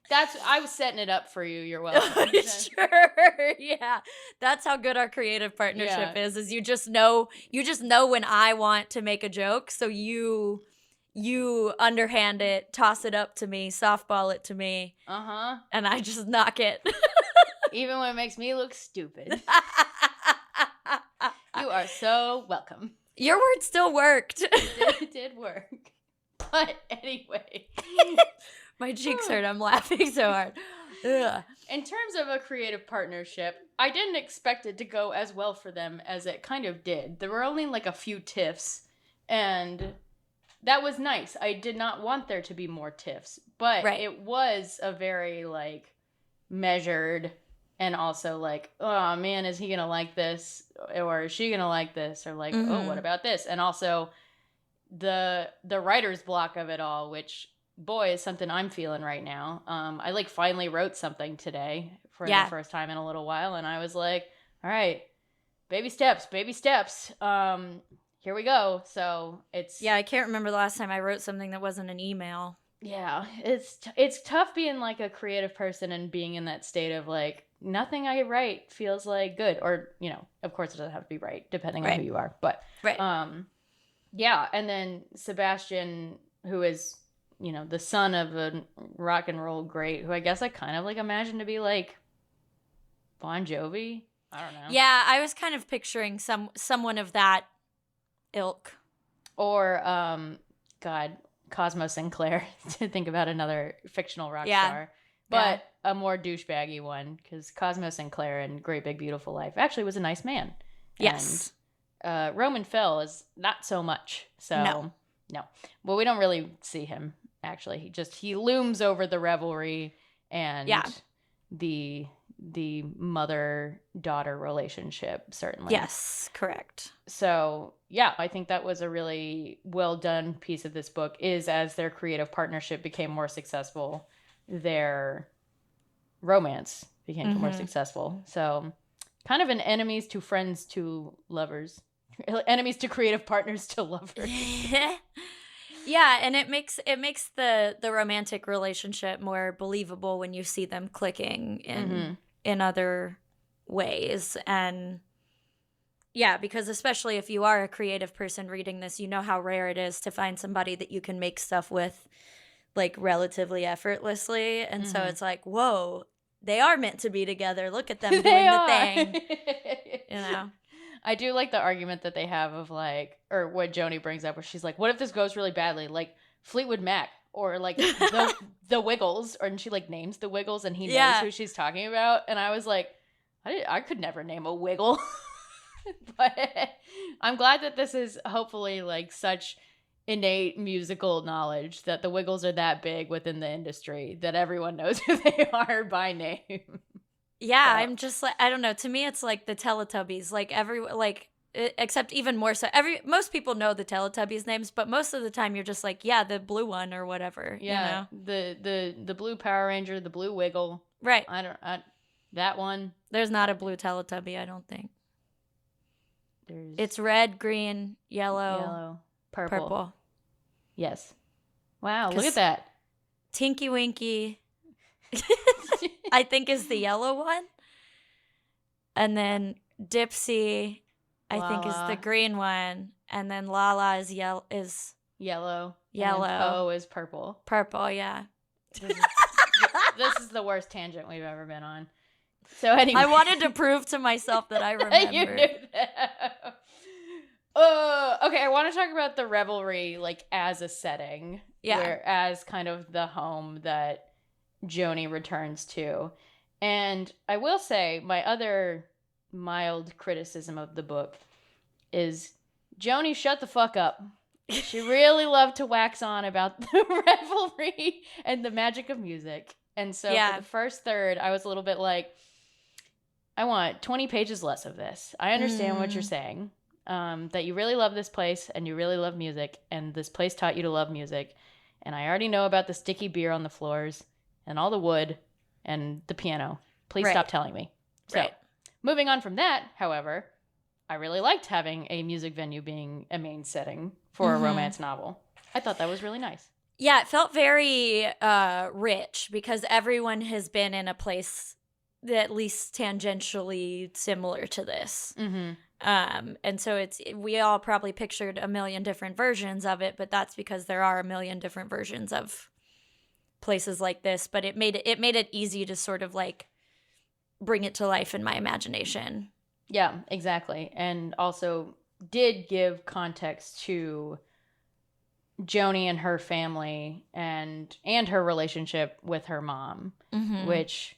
Speaker 2: I was setting it up for you. You're welcome.
Speaker 1: Sure. Yeah. That's how good our creative partnership is you just know when I want to make a joke. So you underhand it, toss it up to me, softball it to me.
Speaker 2: Uh-huh.
Speaker 1: And I just knock it.
Speaker 2: Even when it makes me look stupid. You are so welcome.
Speaker 1: Your word still worked.
Speaker 2: It did work. But anyway.
Speaker 1: My cheeks hurt. I'm laughing so hard. Ugh.
Speaker 2: In terms of a creative partnership, I didn't expect it to go as well for them as it kind of did. There were only like a few tiffs, and that was nice. I did not want there to be more tiffs, but it was a very like measured and also like, oh man, is he gonna like this, or is she gonna like this, or like, oh, what about this? And also the writer's block of it all, which boy is something I'm feeling right now. I like finally wrote something today for the first time in a little while, and I was like, all right, baby steps. Here we go. So it's
Speaker 1: I can't remember the last time I wrote something that wasn't an email.
Speaker 2: Yeah, it's tough being like a creative person and being in that state of like nothing I write feels like good, or of course it doesn't have to be right depending on who you are, but yeah. And then Sebastian, who is the son of a rock and roll great, who I guess I kind of like imagine to be like Bon Jovi. I don't know.
Speaker 1: Yeah, I was kind of picturing someone of that ilk.
Speaker 2: Or Cosmo Sinclair, to think about another fictional rock star. But a more douchebaggy one, because Cosmo Sinclair in Great Big Beautiful Life actually was a nice man.
Speaker 1: Yes.
Speaker 2: And Roman Fell is not so much. So no. Well, we don't really see him. Actually, he looms over the revelry and the mother-daughter relationship, certainly.
Speaker 1: Yes, correct.
Speaker 2: So, yeah, I think that was a really well-done piece of this book, is as their creative partnership became more successful, their romance became more successful. So, kind of an enemies to friends to lovers. Enemies to creative partners to lovers.
Speaker 1: Yeah, and it makes the romantic relationship more believable when you see them clicking in other ways. And yeah, because especially if you are a creative person reading this, you know how rare it is to find somebody that you can make stuff with like relatively effortlessly. And so it's like, whoa, they are meant to be together. Look at them doing the thing.
Speaker 2: I do like the argument that they have of like, or what Joni brings up, where she's like, what if this goes really badly? Like Fleetwood Mac or like the Wiggles, and she like names the Wiggles and he knows who she's talking about. And I was like, I could never name a Wiggle. But I'm glad that this is hopefully like such innate musical knowledge that the Wiggles are that big within the industry that everyone knows who they are by name.
Speaker 1: Yeah, so. I'm just like, I don't know. To me, it's like the Teletubbies. Like except even more so. Most people know the Teletubbies names, but most of the time you're just like, yeah, the blue one or whatever.
Speaker 2: Yeah, the blue Power Ranger, the blue Wiggle.
Speaker 1: Right.
Speaker 2: That one.
Speaker 1: There's not a blue Teletubby, I don't think. It's red, green, yellow, purple.
Speaker 2: Yes. Wow, look at that.
Speaker 1: Tinky Winky, I think, is the yellow one. And then Dipsy, I think, is the green one. And then Lala is yellow.
Speaker 2: Yellow. Po is purple.
Speaker 1: Purple, yeah.
Speaker 2: This is the worst tangent we've ever been on. So anyway.
Speaker 1: I wanted to prove to myself that I remember.
Speaker 2: You knew that. Okay, I want to talk about the revelry like as a setting. Yeah. As kind of the home that Joni returns to. And I will say my other mild criticism of the book is Joni, shut the fuck up. She really loved to wax on about the revelry and the magic of music. And so for the first third, I was a little bit like, I want 20 pages less of this. I understand what you're saying. that you really love this place and you really love music, and this place taught you to love music. And I already know about the sticky beer on the floors and all the wood and the piano. Please stop telling me. So, moving on from that, however, I really liked having a music venue being a main setting for a romance novel. I thought that was really nice.
Speaker 1: Yeah, it felt very rich because everyone has been in a place at least tangentially similar to this. Mm-hmm. And so we all probably pictured a million different versions of it, but that's because there are a million different versions of places like this. But it made it easy to sort of like bring it to life in my imagination.
Speaker 2: Yeah, exactly. And also did give context to Joni and her family and her relationship with her mom, which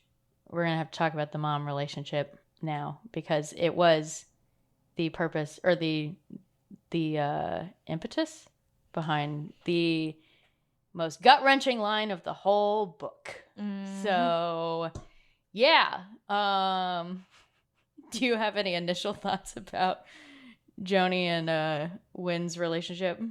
Speaker 2: we're going to have to talk about the mom relationship now because it was the purpose or the impetus behind the most gut-wrenching line of the whole book. So, yeah. Do you have any initial thoughts about Joni and Wynn's relationship?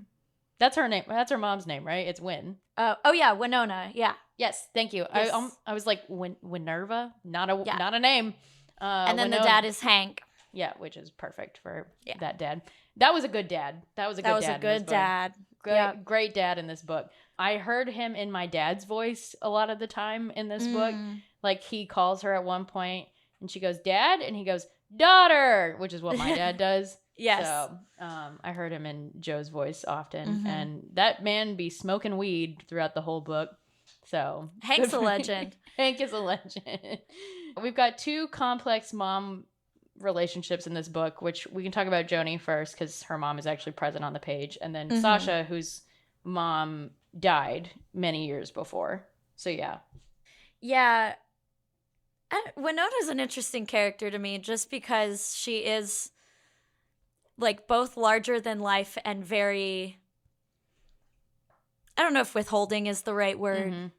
Speaker 2: That's her name. That's her mom's name, right? It's Wynn.
Speaker 1: Oh yeah, Winona. Yeah.
Speaker 2: Yes, thank you.
Speaker 1: Yes.
Speaker 2: I was like Winerva, not a name.
Speaker 1: And then the dad is Hank.
Speaker 2: Yeah, which is perfect for that dad. That was a good dad. That was a good dad. Great dad in this book. I heard him in my dad's voice a lot of the time in this book. Like he calls her at one point and she goes, "Dad," and he goes, "Daughter," which is what my dad does.
Speaker 1: Yes.
Speaker 2: So I heard him in Joe's voice often, and that man be smoking weed throughout the whole book. So
Speaker 1: Hank's a legend.
Speaker 2: Hank is a legend. We've got two complex mom relationships in this book, which we can talk about Joni first because her mom is actually present on the page, and then Sasha, whose mom died many years before. So yeah.
Speaker 1: Yeah. Winona's an interesting character to me just because she is like both larger than life and very, I don't know if withholding is the right word,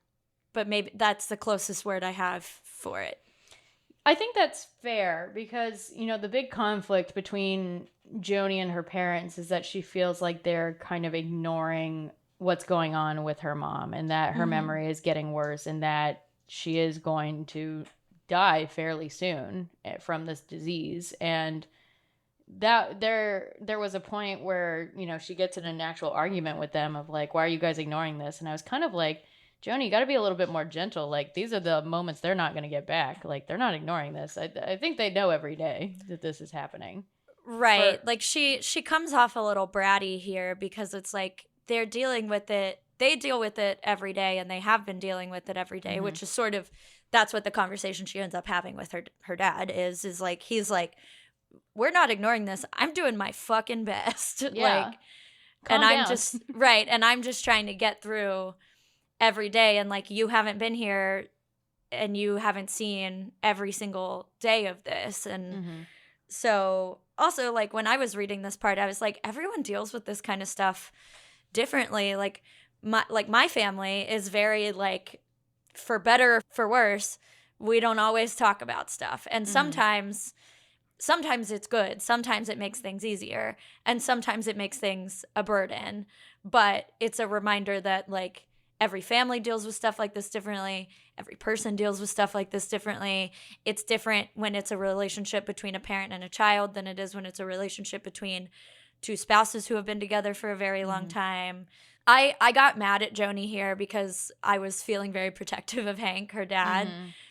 Speaker 1: but maybe that's the closest word I have for it.
Speaker 2: I think that's fair because, you know, the big conflict between Joni and her parents is that she feels like they're kind of ignoring what's going on with her mom and that her memory is getting worse and that she is going to die fairly soon from this disease. And that there was a point where, you know, she gets in an actual argument with them of like, why are you guys ignoring this? And I was kind of like, Joni, you got to be a little bit more gentle. Like, these are the moments they're not going to get back. Like, they're not ignoring this. I think they know every day that this is happening.
Speaker 1: Right. Like, she comes off a little bratty here because it's like they're dealing with it. They deal with it every day, and they have been dealing with it every day, which is sort of, that's what the conversation she ends up having with her dad is like, he's like, we're not ignoring this. I'm doing my fucking best.
Speaker 2: Yeah.
Speaker 1: Like, and I'm just, right. And I'm just trying to get through every day. And like, you haven't been here and you haven't seen every single day of this. And so also like when I was reading this part, I was like, everyone deals with this kind of stuff differently. Like my family is very like, for better or for worse, we don't always talk about stuff. And sometimes it's good. Sometimes it makes things easier. And sometimes it makes things a burden. But it's a reminder that like every family deals with stuff like this differently. Every person deals with stuff like this differently. It's different when it's a relationship between a parent and a child than it is when it's a relationship between two spouses who have been together for a very long time. I got mad at Joni here because I was feeling very protective of Hank, her dad.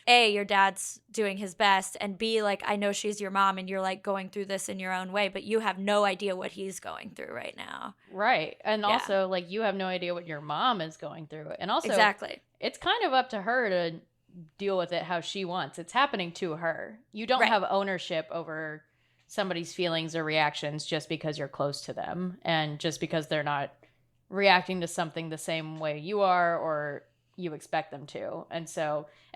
Speaker 1: A, your dad's doing his best, and B, like, I know she's your mom and you're like going through this in your own way, but you have no idea what he's going through right now.
Speaker 2: Right. And also, like, you have no idea what your mom is going through. And also,
Speaker 1: exactly,
Speaker 2: it's kind of up to her to deal with it how she wants. It's happening to her. You don't have ownership over somebody's feelings or reactions just because you're close to them and just because they're not reacting to something the same way you are or you expect them to. And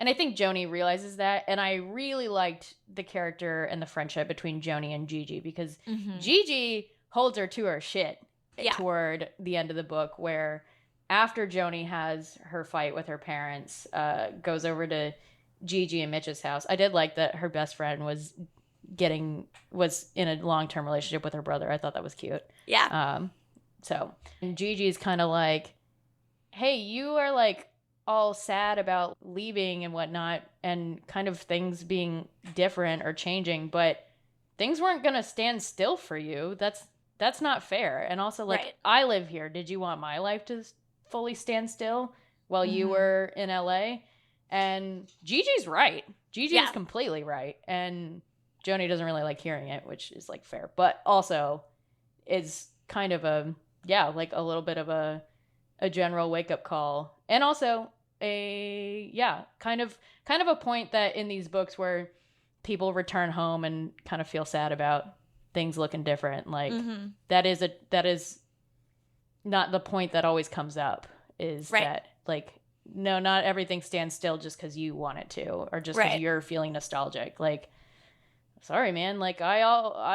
Speaker 2: I think Joni realizes that. And I really liked the character and the friendship between Joni and Gigi because Gigi holds her to her shit toward the end of the book, where after Joni has her fight with her parents, goes over to Gigi and Mitch's house. I did like that her best friend was was in a long-term relationship with her brother. I thought that was cute.
Speaker 1: Yeah.
Speaker 2: So and Gigi's kind of like, hey, you are like all sad about leaving and whatnot and kind of things being different or changing, but things weren't going to stand still for you. That's not fair. And also, like,
Speaker 1: Right.
Speaker 2: I live here. Did you want my life to fully stand still while you were in LA? And Gigi's right. Gigi is completely right. And Joni doesn't really like hearing it, which is, like, fair. But also is kind of like a little bit of a general wake-up call. And also kind of a point that in these books where people return home and kind of feel sad about things looking different, like that is not the point that always comes up, is that, like, no, not everything stands still just because you want it to, or just because you're feeling nostalgic. Like, sorry, man, like I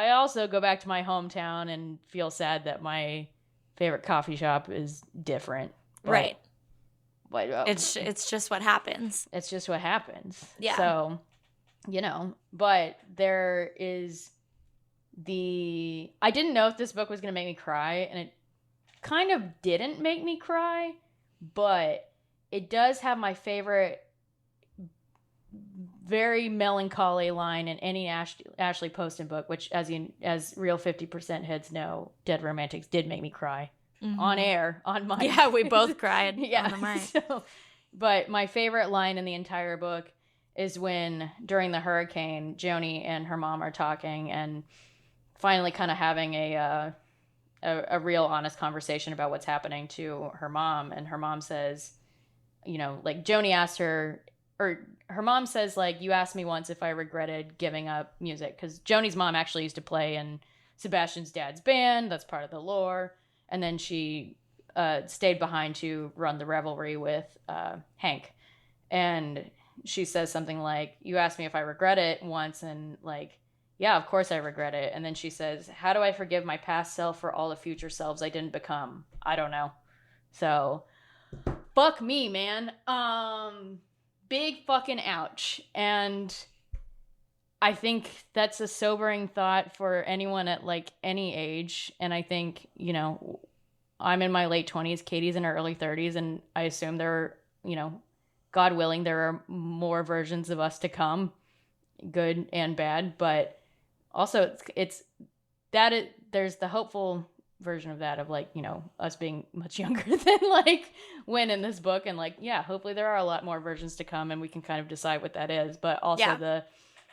Speaker 2: also go back to my hometown and feel sad that my favorite coffee shop is different. But,
Speaker 1: It's just what happens.
Speaker 2: It's just what happens.
Speaker 1: Yeah.
Speaker 2: So, but there is I didn't know if this book was going to make me cry, and it kind of didn't make me cry, but it does have my favorite very melancholy line in any Ashley Poston book, which as real 50% heads know, Dead Romantics did make me cry on air, on mic.
Speaker 1: Yeah, we both cried on the mic.
Speaker 2: So, but my favorite line in the entire book is when, during the hurricane, Joni and her mom are talking and finally kind of having a real honest conversation about what's happening to her mom. And her mom says, like, Joni asked her, or her mom says, like, you asked me once if I regretted giving up music, because Joni's mom actually used to play in Sebastian's dad's band. That's part of the lore. And then she stayed behind to run the revelry with Hank. And she says something like, you asked me if I regret it once, and, like, yeah, of course I regret it. And then she says, how do I forgive my past self for all the future selves I didn't become? I don't know. So, fuck me, man. Big fucking ouch. And I think that's a sobering thought for anyone at, like, any age. And I think, I'm in my late 20s, Katie's in her early 30s, and I assume there are, God willing, there are more versions of us to come, good and bad. But also there's the hopeful version of that, of, like, us being much younger than, like, when in this book, and, like, yeah, hopefully there are a lot more versions to come, and we can kind of decide what that is. But also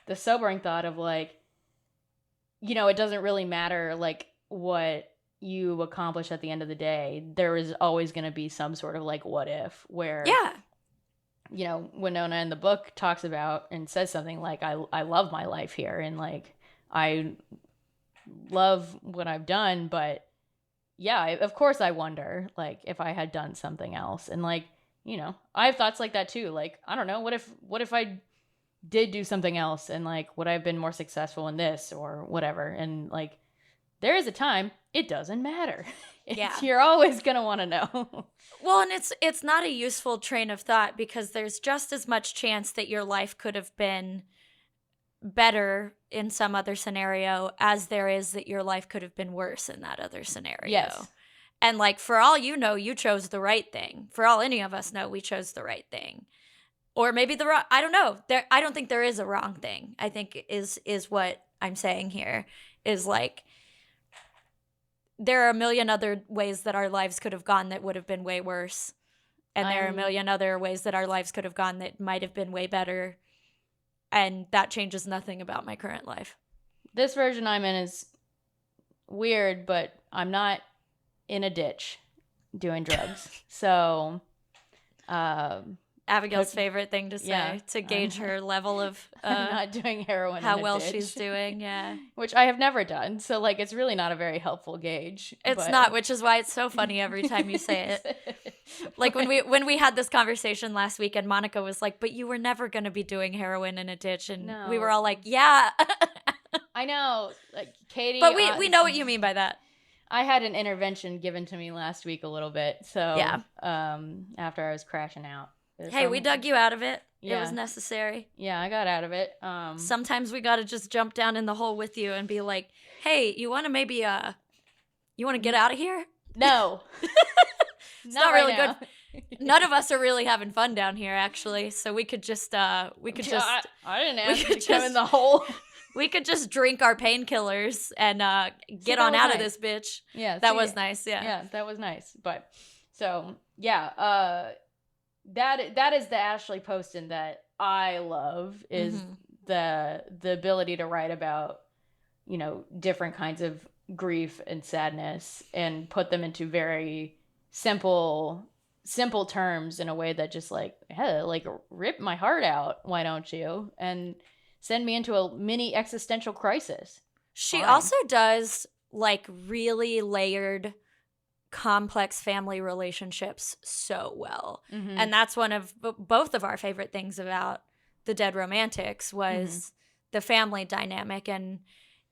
Speaker 2: the sobering thought of, like, it doesn't really matter, like, what you accomplish at the end of the day. There is always going to be some sort of, like, what if, where Winona in the book talks about and says something like, I love my life here, and, like, I love what I've done, but yeah, of course I wonder, like, if I had done something else. And, like, I have thoughts like that too. Like, I don't know, what if I did do something else, and, like, would I have been more successful in this or whatever? And, like, there is a time it doesn't matter. You're always gonna want to know.
Speaker 1: Well, and it's not a useful train of thought, because there's just as much chance that your life could have been better in some other scenario as there is that your life could have been worse in that other scenario.
Speaker 2: Yes.
Speaker 1: And, like, for all you know, you chose the right thing. For all any of us know, we chose the right thing. Or maybe the wrong, I don't know. I don't think there is a wrong thing. I think is what I'm saying here is, like, there are a million other ways that our lives could have gone that would have been way worse. And there are a million other ways that our lives could have gone that might have been way better. And that changes nothing about my current life.
Speaker 2: This version I'm in is weird, but I'm not in a ditch doing drugs. So,
Speaker 1: Abigail's favorite thing to say to gauge her level of
Speaker 2: I'm not doing heroin.
Speaker 1: How
Speaker 2: in a
Speaker 1: well
Speaker 2: ditch,
Speaker 1: she's doing, yeah.
Speaker 2: Which I have never done. So, like, it's really not a very helpful gauge.
Speaker 1: It's not, which is why it's so funny every time you say it. Like, when we had this conversation last week, and Monica was like, but you were never going to be doing heroin in a ditch. And we were all like, yeah.
Speaker 2: I know. Like, Katey.
Speaker 1: But we know what you mean by that.
Speaker 2: I had an intervention given to me last week a little bit. So,
Speaker 1: yeah.
Speaker 2: After I was crashing out.
Speaker 1: Hey, we dug you out of it. It was necessary.
Speaker 2: Yeah, I got out of it.
Speaker 1: Sometimes we got to just jump down in the hole with you and be like, hey, you want to maybe, you want to get out of here?
Speaker 2: No.
Speaker 1: It's not really good. None of us are really having fun down here, actually. So we could just, I
Speaker 2: didn't ask you to come in the hole.
Speaker 1: We could just drink our painkillers and get on out of this bitch.
Speaker 2: Yeah.
Speaker 1: That was nice, yeah.
Speaker 2: Yeah, that was nice. But, so, yeah, that is the Ashley Poston that I love, is the ability to write about, you know, different kinds of grief and sadness and put them into very simple terms in a way that just like, hey, like, rip my heart out, why don't you? And send me into a mini existential crisis.
Speaker 1: She also does like really layered, complex family relationships so well. And that's one of both of our favorite things about the Dead Romantics was the family dynamic. And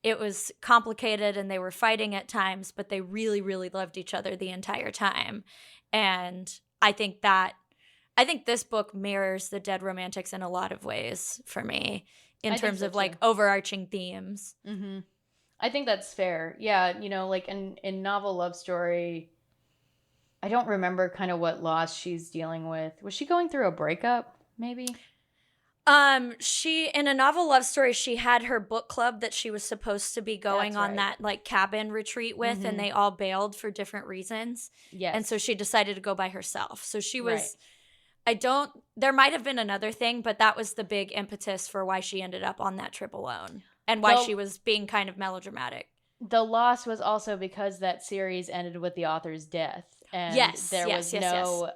Speaker 1: it was complicated and they were fighting at times, but they really, really loved each other the entire time. And I think this book mirrors the Dead Romantics in a lot of ways for me in terms of like overarching themes.
Speaker 2: I think that's fair. Yeah, you know, like in Novel Love Story, I don't remember kind of what loss she's dealing with. Was she going through a breakup, maybe?
Speaker 1: She, in a Novel Love Story, she had her book club that she was supposed to be going on that like cabin retreat with, and they all bailed for different reasons. Yes. And so she decided to go by herself. So she was, there might have been another thing, but that was the big impetus for why she ended up on that trip alone and why she was being kind of melodramatic. The loss was also because that series ended with the author's death. And there was no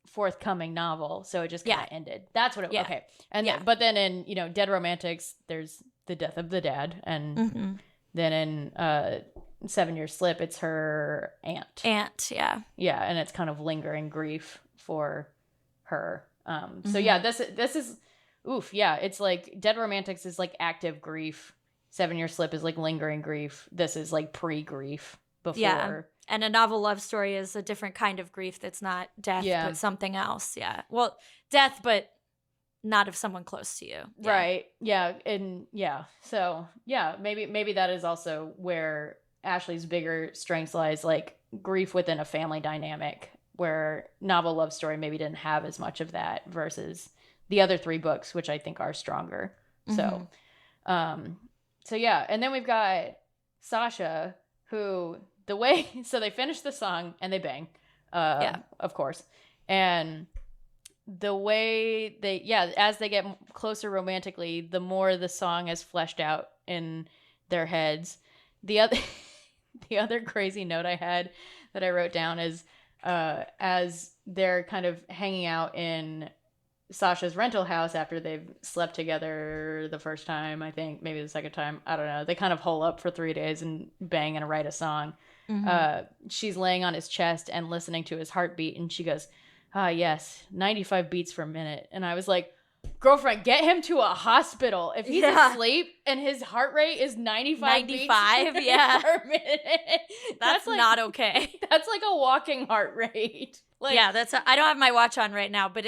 Speaker 1: forthcoming novel, so it just kind of ended. That's what it was. Okay. And but then in, you know, Dead Romantics, there's the death of the dad, and then in 7 Year Slip, it's her aunt. Yeah, and it's kind of lingering grief for her. So yeah, this is oof, yeah, it's like Dead Romantics is like active grief. 7 Year Slip is like lingering grief. This is like pre-grief before. Yeah. And a Novel Love Story is a different kind of grief that's not death, but something else. Yeah. Well, death, but not of someone close to you. Yeah. Right. Yeah. And yeah. So yeah, maybe that is also where Ashley's bigger strengths lies, like grief within a family dynamic, where Novel Love Story maybe didn't have as much of that versus the other 3 books, which I think are stronger. So, so yeah. And then we've got Sasha, who... so they finish the song and they bang, of course. And the way as they get closer romantically, the more the song is fleshed out in their heads. The other crazy note I had that I wrote down is, as they're kind of hanging out in Sasha's rental house after they've slept together the first time, I think, maybe the second time, I don't know. They kind of hole up for 3 days and bang and write a song. She's laying on his chest and listening to his heartbeat, and she goes, yes, 95 beats per minute. And I was like, girlfriend, get him to a hospital. If he's asleep and his heart rate is 95 beats per minute, that's like, not okay. That's like a walking heart rate. Like, I don't have my watch on right now, but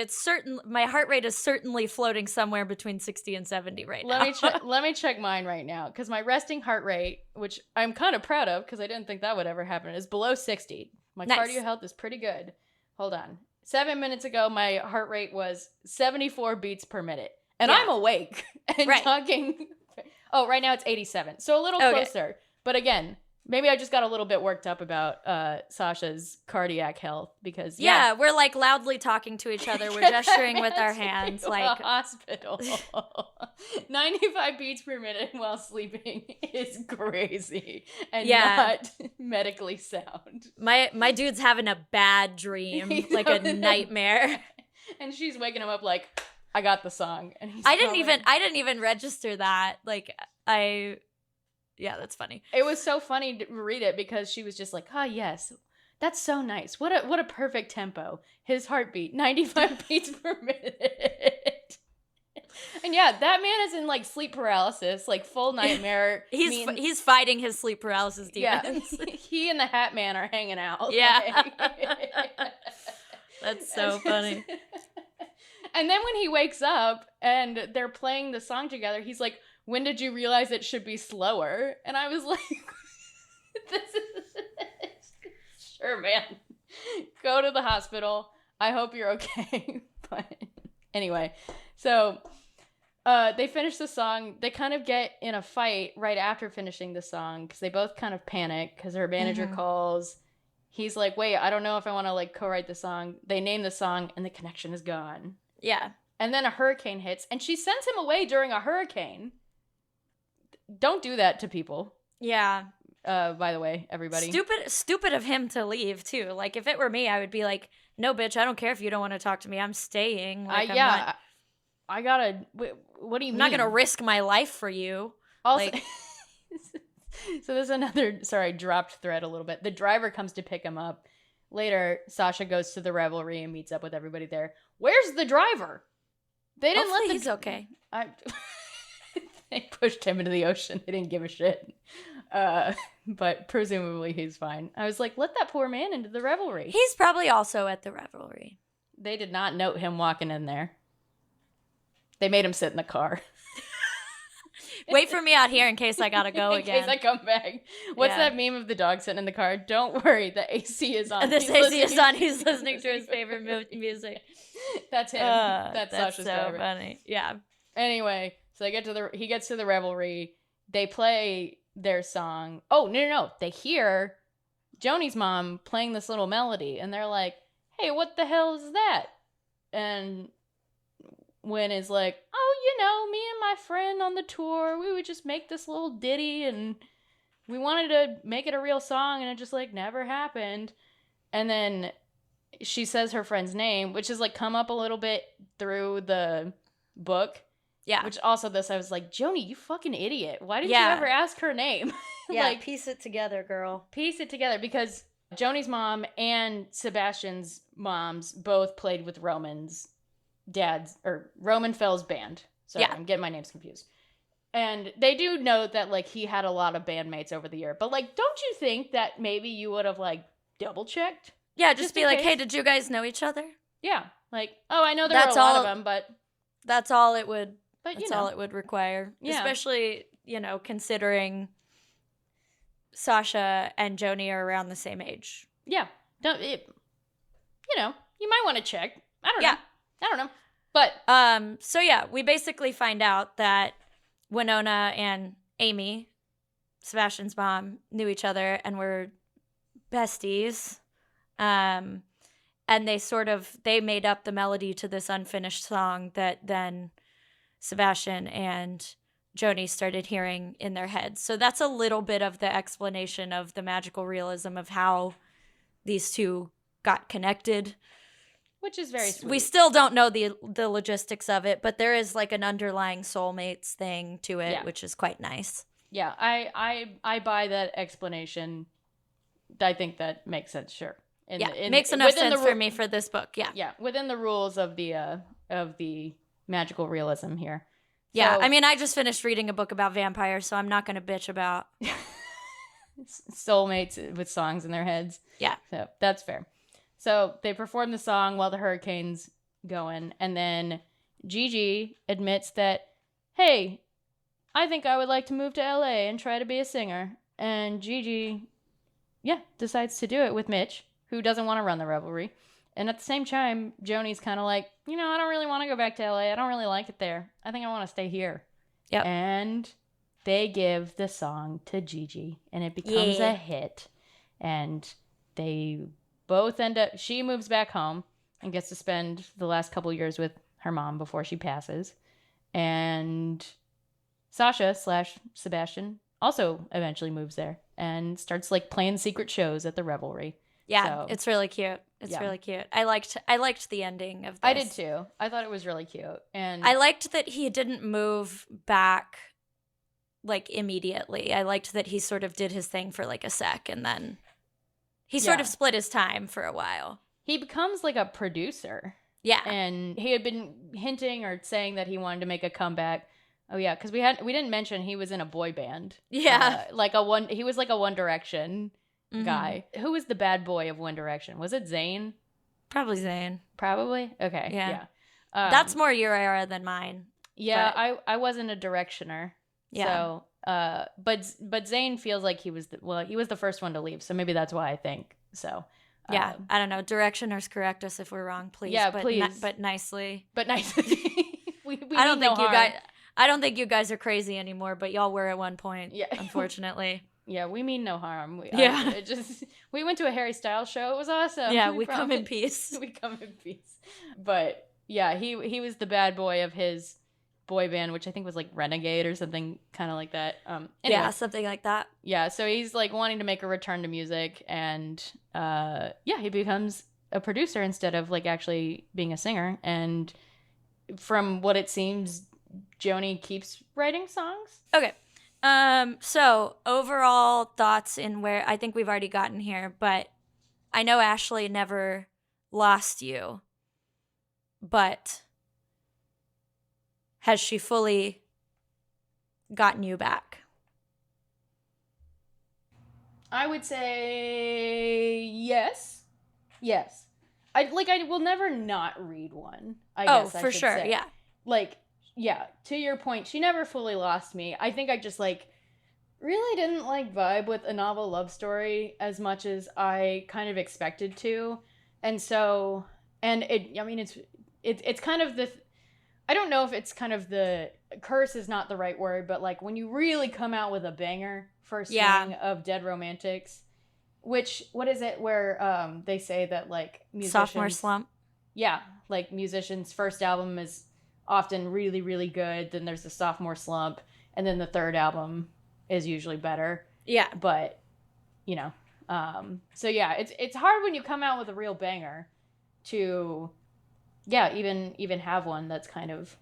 Speaker 1: my heart rate is certainly floating somewhere between 60 and 70 right now. Let me check mine right now, because my resting heart rate, which I'm kind of proud of because I didn't think that would ever happen, is below 60. My cardio health is pretty good. Hold on. 7 minutes ago, my heart rate was 74 beats per minute. And I'm awake and talking. Oh, right now it's 87. So a little closer. But again, maybe I just got a little bit worked up about Sasha's cardiac health because we're like loudly talking to each other. We're gesturing with our hands, like hospital. 95 beats per minute while sleeping is crazy and not medically sound. My dude's having a bad dream, like a nightmare, and she's waking him up like, I got the song, and I didn't even register that. Like Yeah, that's funny. It was so funny to read it because she was just like, yes, that's so nice. What a perfect tempo. His heartbeat, 95 beats per minute. And that man is in like sleep paralysis, like full nightmare. He's fighting his sleep paralysis demons. Yeah. He and the Hat Man are hanging out. Yeah. That's so funny.
Speaker 2: And then when he wakes up and they're playing the song together, he's like, when did you realize it should be slower? And I was like, this is... Sure, man. Go to the hospital. I hope you're okay. But anyway, so they finish the song. They kind of get in a fight right after finishing the song because they both kind of panic because her manager calls. He's like, wait, I don't know if I want to like co-write the song. They name the song and the connection is gone.
Speaker 1: Yeah.
Speaker 2: And then a hurricane hits and she sends him away during a hurricane. Don't do that to people.
Speaker 1: Yeah.
Speaker 2: By the way, everybody.
Speaker 1: Stupid of him to leave too. Like if it were me, I would be like, no, bitch, I don't care if you don't want to talk to me. I'm staying. Like,
Speaker 2: I gotta. What do you mean?
Speaker 1: I'm not gonna risk my life for you.
Speaker 2: Also,
Speaker 1: like,
Speaker 2: so there's another. Sorry, dropped thread a little bit. The driver comes to pick him up. Later, Sasha goes to the revelry and meets up with everybody there. Where's the driver? They didn't
Speaker 1: hopefully
Speaker 2: let
Speaker 1: he's okay.
Speaker 2: They pushed him into the ocean. They didn't give a shit. But presumably he's fine. I was like, let that poor man into the revelry.
Speaker 1: He's probably also at the revelry.
Speaker 2: They did not note him walking in there. They made him sit in the car.
Speaker 1: Wait for me out here in case I gotta go again.
Speaker 2: In case I come back. What's that meme of the dog sitting in the car? Don't worry, the AC is on.
Speaker 1: This AC is on. He's listening to his favorite music.
Speaker 2: That's him. That's Sasha's
Speaker 1: so
Speaker 2: driver.
Speaker 1: Funny. Yeah.
Speaker 2: Anyway, so he gets to the revelry. They play their song. Oh, no. They hear Joni's mom playing this little melody, and they're like, hey, what the hell is that? And Wynn is like, oh, me and my friend on the tour, we would just make this little ditty, and we wanted to make it a real song, and it just, like, never happened. And then she says her friend's name, which is, like, come up a little bit through the book.
Speaker 1: Yeah.
Speaker 2: Which also I was like, Joni, you fucking idiot. Why didn't you ever ask her name?
Speaker 1: Yeah,
Speaker 2: like,
Speaker 1: piece it together, girl.
Speaker 2: Piece it together, because Joni's mom and Sebastian's moms both played with Roman Fell's band. Sorry, I'm getting my names confused. And they do note that, like, he had a lot of bandmates over the year. But, like, don't you think that maybe you would have, like, double-checked?
Speaker 1: Yeah, just be like, hey, did you guys know each other?
Speaker 2: Yeah. Like, oh, I know there were a lot of them, but...
Speaker 1: That's all it would...
Speaker 2: But,
Speaker 1: That's all it would require.
Speaker 2: Yeah.
Speaker 1: Especially, considering Sasha and Joni are around the same age.
Speaker 2: Yeah. You might want to check. I don't know. But
Speaker 1: so yeah, we basically find out that Winona and Amy, Sebastian's mom, knew each other and were besties. And they made up the melody to this unfinished song that then Sebastian and Joni started hearing in their heads. So that's a little bit of the explanation of the magical realism of how these two got connected.
Speaker 2: Which is very sweet.
Speaker 1: We still don't know the logistics of it, but there is like an underlying soulmates thing to it, which is quite nice.
Speaker 2: Yeah, I buy that explanation. I think that makes sense, sure.
Speaker 1: Makes enough sense for me for this book, yeah.
Speaker 2: Yeah, within the rules of the magical realism here.
Speaker 1: Yeah,
Speaker 2: so,
Speaker 1: I mean, I just finished reading a book about vampires, so I'm not going to bitch about...
Speaker 2: soulmates with songs in their heads.
Speaker 1: Yeah.
Speaker 2: So, that's fair. So, they perform the song while the hurricane's going, and then Gigi admits that, hey, I think I would like to move to LA and try to be a singer. And Gigi, decides to do it with Mitch, who doesn't want to run the revelry. And at the same time, Joni's kind of like, I don't really want to go back to LA. I don't really like it there. I think I want to stay here.
Speaker 1: Yep.
Speaker 2: And they give the song to Gigi, and it becomes a hit. And they both she moves back home and gets to spend the last couple years with her mom before she passes. And Sasha / Sebastian also eventually moves there and starts like playing secret shows at the revelry.
Speaker 1: Yeah,
Speaker 2: so,
Speaker 1: it's really cute. It's really cute. I liked the ending of this.
Speaker 2: I did too. I thought it was really cute. And
Speaker 1: I liked that he didn't move back like immediately. I liked that he sort of did his thing for like a sec and then he sort of split his time for a while.
Speaker 2: He becomes like a producer.
Speaker 1: Yeah.
Speaker 2: And he had been hinting or saying that he wanted to make a comeback. Oh yeah, because we didn't mention he was in a boy band.
Speaker 1: Yeah.
Speaker 2: He was like a One Direction guy. Who was the bad boy of One Direction? Was it Zayn?
Speaker 1: Probably Zayn.
Speaker 2: Probably? Okay.
Speaker 1: Yeah. That's more your era than mine.
Speaker 2: Yeah, I wasn't a directioner.
Speaker 1: Yeah.
Speaker 2: So, but Zane feels like he was the first one to leave, so maybe that's why I think so.
Speaker 1: Yeah, I don't know. Directioners, correct us if we're wrong, please.
Speaker 2: Yeah,
Speaker 1: but
Speaker 2: please.
Speaker 1: But nicely.
Speaker 2: But nicely.
Speaker 1: I don't think I don't think you guys are crazy anymore, but y'all were at one point.
Speaker 2: Yeah.
Speaker 1: Unfortunately.
Speaker 2: Yeah, we mean no harm.
Speaker 1: Yeah.
Speaker 2: We went to a Harry Styles show. It was awesome.
Speaker 1: Yeah, we come in peace.
Speaker 2: We come in peace. But yeah, he was the bad boy of his boy band, which I think was like Renegade or something kind of like that. Anyway,
Speaker 1: yeah, something like that.
Speaker 2: Yeah, so he's like wanting to make a return to music, and he becomes a producer instead of like actually being a singer. And from what it seems, Joni keeps writing songs.
Speaker 1: Okay. So overall thoughts in where I think we've already gotten here, but I know Ashley never lost you, but has she fully gotten you back?
Speaker 2: I would say yes. Yes. I will never not read one. I guess I
Speaker 1: for
Speaker 2: should
Speaker 1: sure.
Speaker 2: say.
Speaker 1: Yeah.
Speaker 2: Like, yeah, to your point, she never fully lost me. I think I just like really didn't like vibe with a novel love story as much as I kind of expected to. And so, and it's kind of the, I don't know if it's kind of the curse is not the right word, but like when you really come out with a banger first swing of Dead Romantics, which, what is it where they say that like musicians,
Speaker 1: sophomore slump.
Speaker 2: Yeah, like musicians' first album is often really, really good. Then there's the sophomore slump, and then the third album is usually better.
Speaker 1: Yeah.
Speaker 2: But, you know, so yeah, it's hard when you come out with a real banger to, yeah, even have one that's kind of,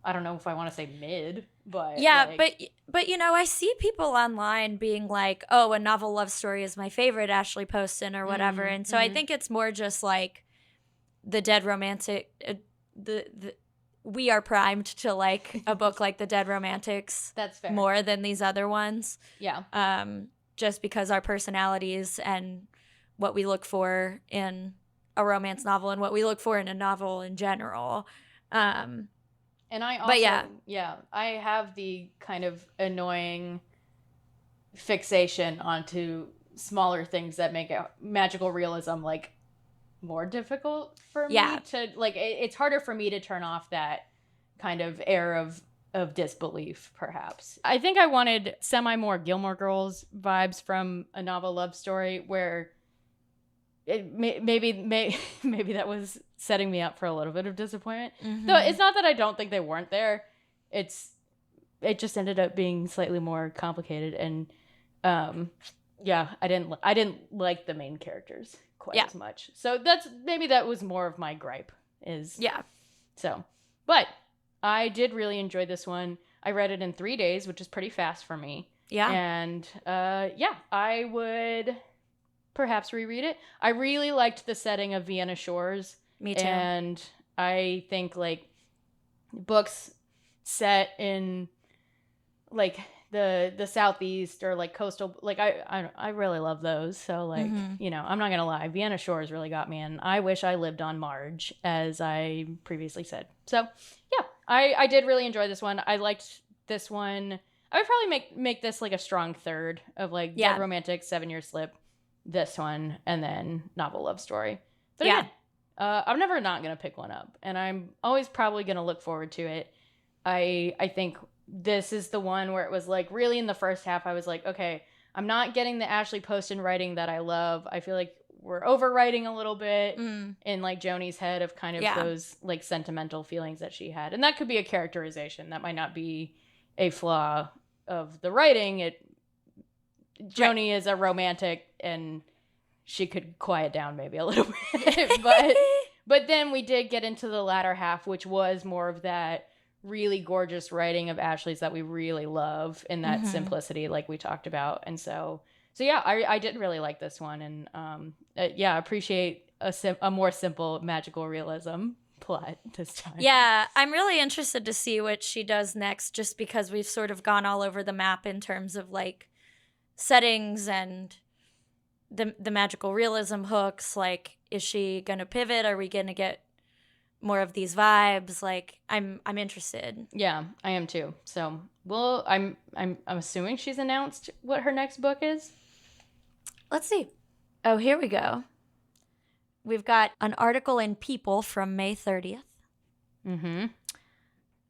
Speaker 2: I don't know if I want to say mid, but
Speaker 1: yeah, but you know, I see people online being like, "Oh, a novel love story is my favorite, Ashley Poston or whatever," and so I think it's more just like the Dead Romantic, we are primed to like a book like the Dead Romantics.
Speaker 2: That's fair.
Speaker 1: More than these other ones.
Speaker 2: Yeah.
Speaker 1: Just because our personalities and what we look for in a romance novel and what we look for in a novel in general.
Speaker 2: And I also, I have the kind of annoying fixation onto smaller things that make magical realism like more difficult for me to like. It's harder for me to turn off that kind of air of disbelief, perhaps. I think I wanted more Gilmore Girls vibes from a novel love story where maybe that was setting me up for a little bit of disappointment. Mm-hmm. Though it's not that I don't think they weren't there. It just ended up being slightly more complicated, and I didn't like the main characters quite as much. So that was more of my gripe but I did really enjoy this one. I read it in 3 days, which is pretty fast for me. Yeah. And I would perhaps reread it. I really liked the setting of Vienna Shores.
Speaker 1: Me too.
Speaker 2: And I think like books set in like the Southeast or like coastal, like I really love those. So like, you know, I'm not gonna lie, Vienna Shores really got me, and I wish I lived on Marge, as I previously said. So yeah, I did really enjoy this one. I liked this one. I would probably make this like a strong third of like Dead Romantic, 7 Year Slip, this one, and then novel love story. But again, I'm never not gonna pick one up, and I'm always probably gonna look forward to it. I think this is the one where it was like really in the first half I was like, okay, I'm not getting the Ashley Poston writing that I love. I feel like we're overwriting a little bit in like Joni's head of kind of those like sentimental feelings that she had. And that could be a characterization. That might not be a flaw of the writing. Joni is a romantic, and she could quiet down maybe a little bit. but then we did get into the latter half, which was more of that really gorgeous writing of Ashley's that we really love in that simplicity like we talked about. And so yeah, I did really like this one, and appreciate a more simple magical realism plot this time.
Speaker 1: Yeah, I'm really interested to see what she does next, just because we've sort of gone all over the map in terms of like settings and the magical realism hooks. Like, is she gonna pivot? Are we gonna get more of these vibes. Like, I'm interested.
Speaker 2: Yeah, I am too. So, well, I'm assuming she's announced what her next book is.
Speaker 1: Let's see. Oh, here we go. We've got an article in People from May 30th.
Speaker 2: Mm-hmm.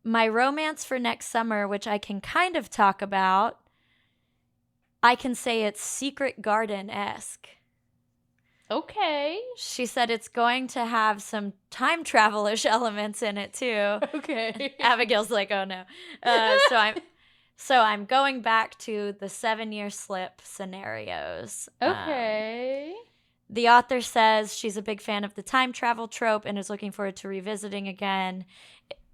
Speaker 1: My romance for next summer, which I can kind of talk about. I can say it's Secret Garden-esque.
Speaker 2: Okay.
Speaker 1: She said it's going to have some time travel-ish elements in it too.
Speaker 2: Okay.
Speaker 1: Abigail's like, oh no. So I'm going back to the 7-year slip scenarios.
Speaker 2: Okay.
Speaker 1: The author says she's a big fan of the time travel trope and is looking forward to revisiting again.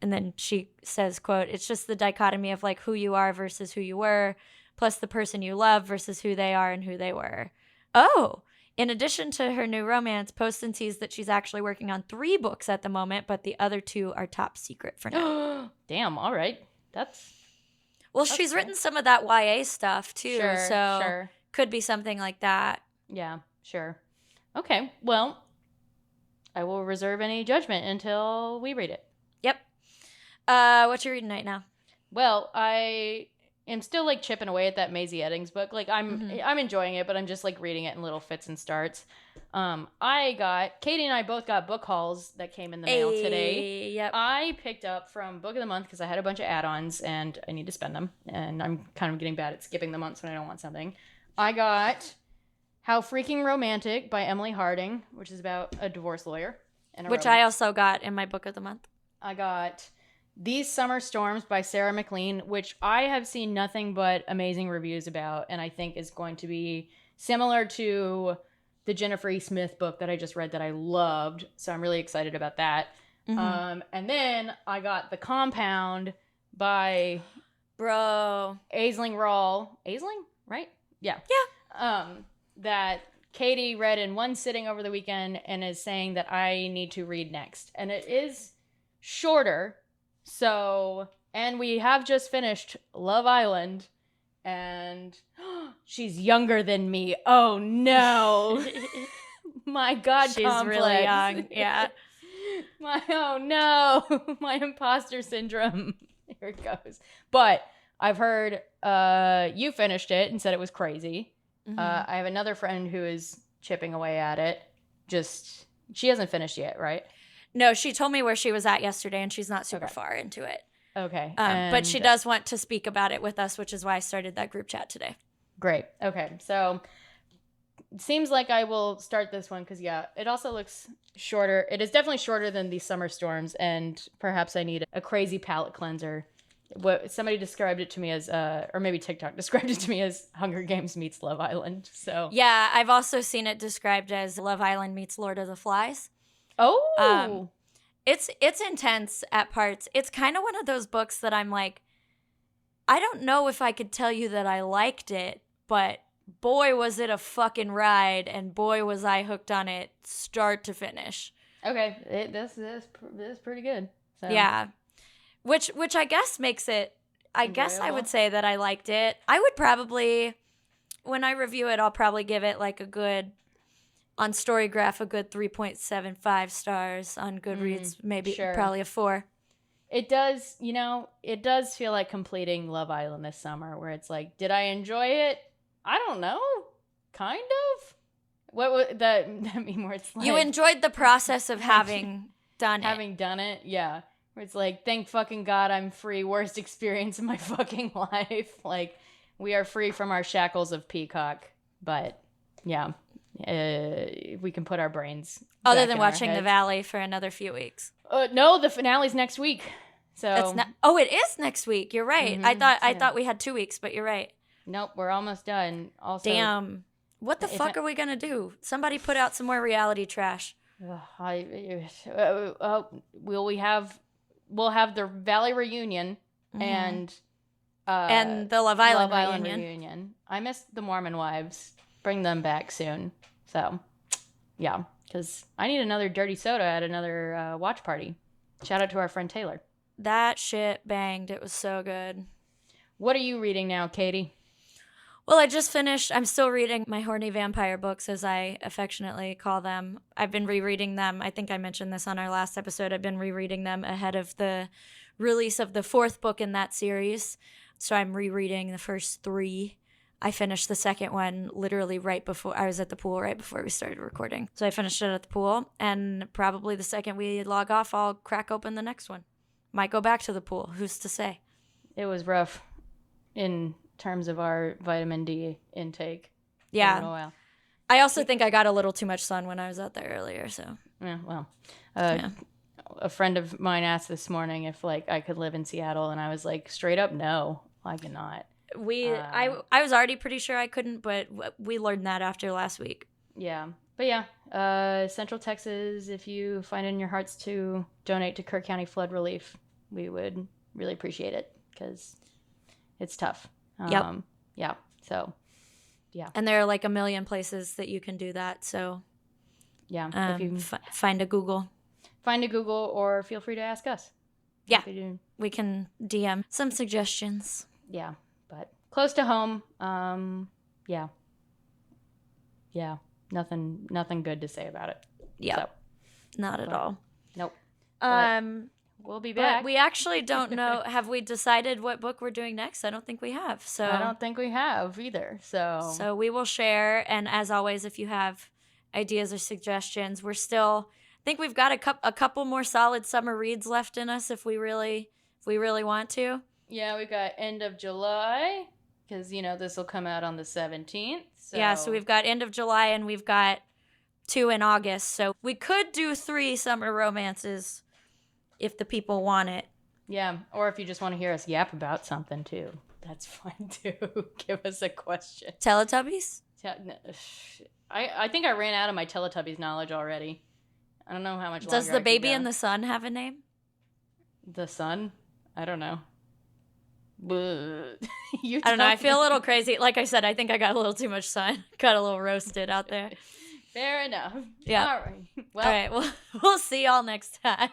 Speaker 1: And then she says, quote, it's just the dichotomy of like who you are versus who you were, plus the person you love versus who they are and who they were. Oh, in addition to her new romance, Poston teased that she's actually working on 3 books at the moment, but the other 2 are top secret for now.
Speaker 2: Damn, all right. That's
Speaker 1: she's written some of that YA stuff too,
Speaker 2: sure.
Speaker 1: Could be something like that.
Speaker 2: Yeah, sure. Okay, well, I will reserve any judgment until we read it.
Speaker 1: Yep. What you reading right now?
Speaker 2: Well, I am still like chipping away at that Maisie Eddings book. Like I'm enjoying it, but I'm just like reading it in little fits and starts. Katey and I both got book hauls that came in the mail today.
Speaker 1: Yep.
Speaker 2: I picked up from Book of the Month because I had a bunch of add-ons and I need to spend them. And I'm kind of getting bad at skipping the months when I don't want something. I got How Freaking Romantic by Emily Harding, which is about a divorce lawyer.
Speaker 1: Which I also got in my Book of the Month.
Speaker 2: I got These Summer Storms by Sarah McLean, which I have seen nothing but amazing reviews about, and I think is going to be similar to the Jennifer E. Smith book that I just read that I loved. So I'm really excited about that.
Speaker 1: Mm-hmm.
Speaker 2: And then I got The Compound by Aisling Rawle. Aisling, right? Yeah.
Speaker 1: Yeah.
Speaker 2: That Katey read in one sitting over the weekend and is saying that I need to read next. And it is shorter. So, and we have just finished Love Island, and she's younger than me. Oh no. My God,
Speaker 1: she's
Speaker 2: complex.
Speaker 1: Really young. Yeah.
Speaker 2: Oh no. My imposter syndrome. Here it goes. But I've heard you finished it and said it was crazy.
Speaker 1: Mm-hmm.
Speaker 2: I have another friend who is chipping away at it. She hasn't finished yet, right?
Speaker 1: No, she told me where she was at yesterday, and she's not super far into it.
Speaker 2: Okay.
Speaker 1: But she does want to speak about it with us, which is why I started that group chat today.
Speaker 2: Great. Okay. So it seems like I will start this one because, yeah, it also looks shorter. It is definitely shorter than These Summer Storms, and perhaps I need a crazy palate cleanser. What somebody described it to me as, or maybe TikTok described it to me as Hunger Games meets Love Island. So
Speaker 1: yeah, I've also seen it described as Love Island meets Lord of the Flies.
Speaker 2: Oh,
Speaker 1: it's intense at parts. It's kind of one of those books that I'm like, I don't know if I could tell you that I liked it, but boy was it a fucking ride, and boy was I hooked on it start to finish.
Speaker 2: Okay, this is pretty good. So.
Speaker 1: Yeah. Which I guess makes it, I guess I would say that I liked it. I would probably, when I review it, I'll probably give it like a good, on Storygraph, a good 3.75 stars. On Goodreads, probably a 4.
Speaker 2: It does, it does feel like completing Love Island this summer, where it's like, did I enjoy it? I don't know. Kind of. What would that mean? Where it's like,
Speaker 1: you enjoyed the process of having done
Speaker 2: it, yeah. Where it's like, thank fucking God I'm free. Worst experience of my fucking life. Like, we are free from our shackles of Peacock. But, yeah, we can put our brains
Speaker 1: other than watching The Valley for another few weeks.
Speaker 2: No, the finale's next week. So
Speaker 1: it is next week. You're right. Mm-hmm. I thought we had 2 weeks, but you're right.
Speaker 2: Nope, we're almost done. Also,
Speaker 1: damn. What the fuck are we gonna do? Somebody put out some more reality trash.
Speaker 2: We'll have the Valley reunion, mm-hmm.
Speaker 1: and the Love Island
Speaker 2: reunion. I miss the Mormon Wives. Bring them back soon. So, yeah, because I need another dirty soda at another watch party. Shout out to our friend Taylor.
Speaker 1: That shit banged. It was so good.
Speaker 2: What are you reading now, Katey?
Speaker 1: Well, I'm still reading my horny vampire books, as I affectionately call them. I've been rereading them. I think I mentioned this on our last episode. I've been rereading them ahead of the release of the 4th book in that series. So I'm rereading the first 3. I finished the second one literally right before I was at the pool, right before we started recording. So I finished it at the pool, and probably the second we log off, I'll crack open the next one. Might go back to the pool. Who's to say?
Speaker 2: It was rough in terms of our vitamin D intake.
Speaker 1: Yeah.
Speaker 2: For a while.
Speaker 1: I also think I got a little too much sun when I was out there earlier, so.
Speaker 2: Yeah, well. A friend of mine asked this morning if, like, I could live in Seattle, and I was like, straight up, no, I cannot.
Speaker 1: I was already pretty sure I couldn't, but we learned that after last week.
Speaker 2: Yeah. But yeah, Central Texas, if you find it in your hearts to donate to Kirk County flood relief, we would really appreciate it, because it's tough.
Speaker 1: Yep.
Speaker 2: Yeah. So, yeah.
Speaker 1: And there are like a million places that you can do that. So,
Speaker 2: yeah. If you
Speaker 1: find a Google.
Speaker 2: Find a Google, or feel free to ask us.
Speaker 1: Yeah. We can DM some suggestions.
Speaker 2: Yeah. But close to home. Yeah. Yeah. Nothing good to say about it.
Speaker 1: Yeah.
Speaker 2: So,
Speaker 1: not at all.
Speaker 2: Nope. We'll be back.
Speaker 1: But we actually don't know. Have we decided what book we're doing next? I don't think we have. So
Speaker 2: I don't think we have either. So
Speaker 1: we will share. And as always, if you have ideas or suggestions, I think we've got a couple more solid summer reads left in us if we really want to.
Speaker 2: Yeah, we've got end of July, because this will come out on the 17th. So.
Speaker 1: Yeah, so we've got end of July, and we've got 2 in August. So we could do 3 summer romances if the people want it.
Speaker 2: Yeah, or if you just want to hear us yap about something too, that's fine too. Give us a question.
Speaker 1: Teletubbies?
Speaker 2: I think I ran out of my Teletubbies knowledge already. I don't know how much longer.
Speaker 1: Does the baby and the sun have a name?
Speaker 2: The sun? I don't know.
Speaker 1: I don't know. I feel a little crazy. Like I said, I think I got a little too much sun. Got a little roasted out there.
Speaker 2: Fair enough.
Speaker 1: Yeah.
Speaker 2: All right.
Speaker 1: Well, all right. We'll see y'all next time.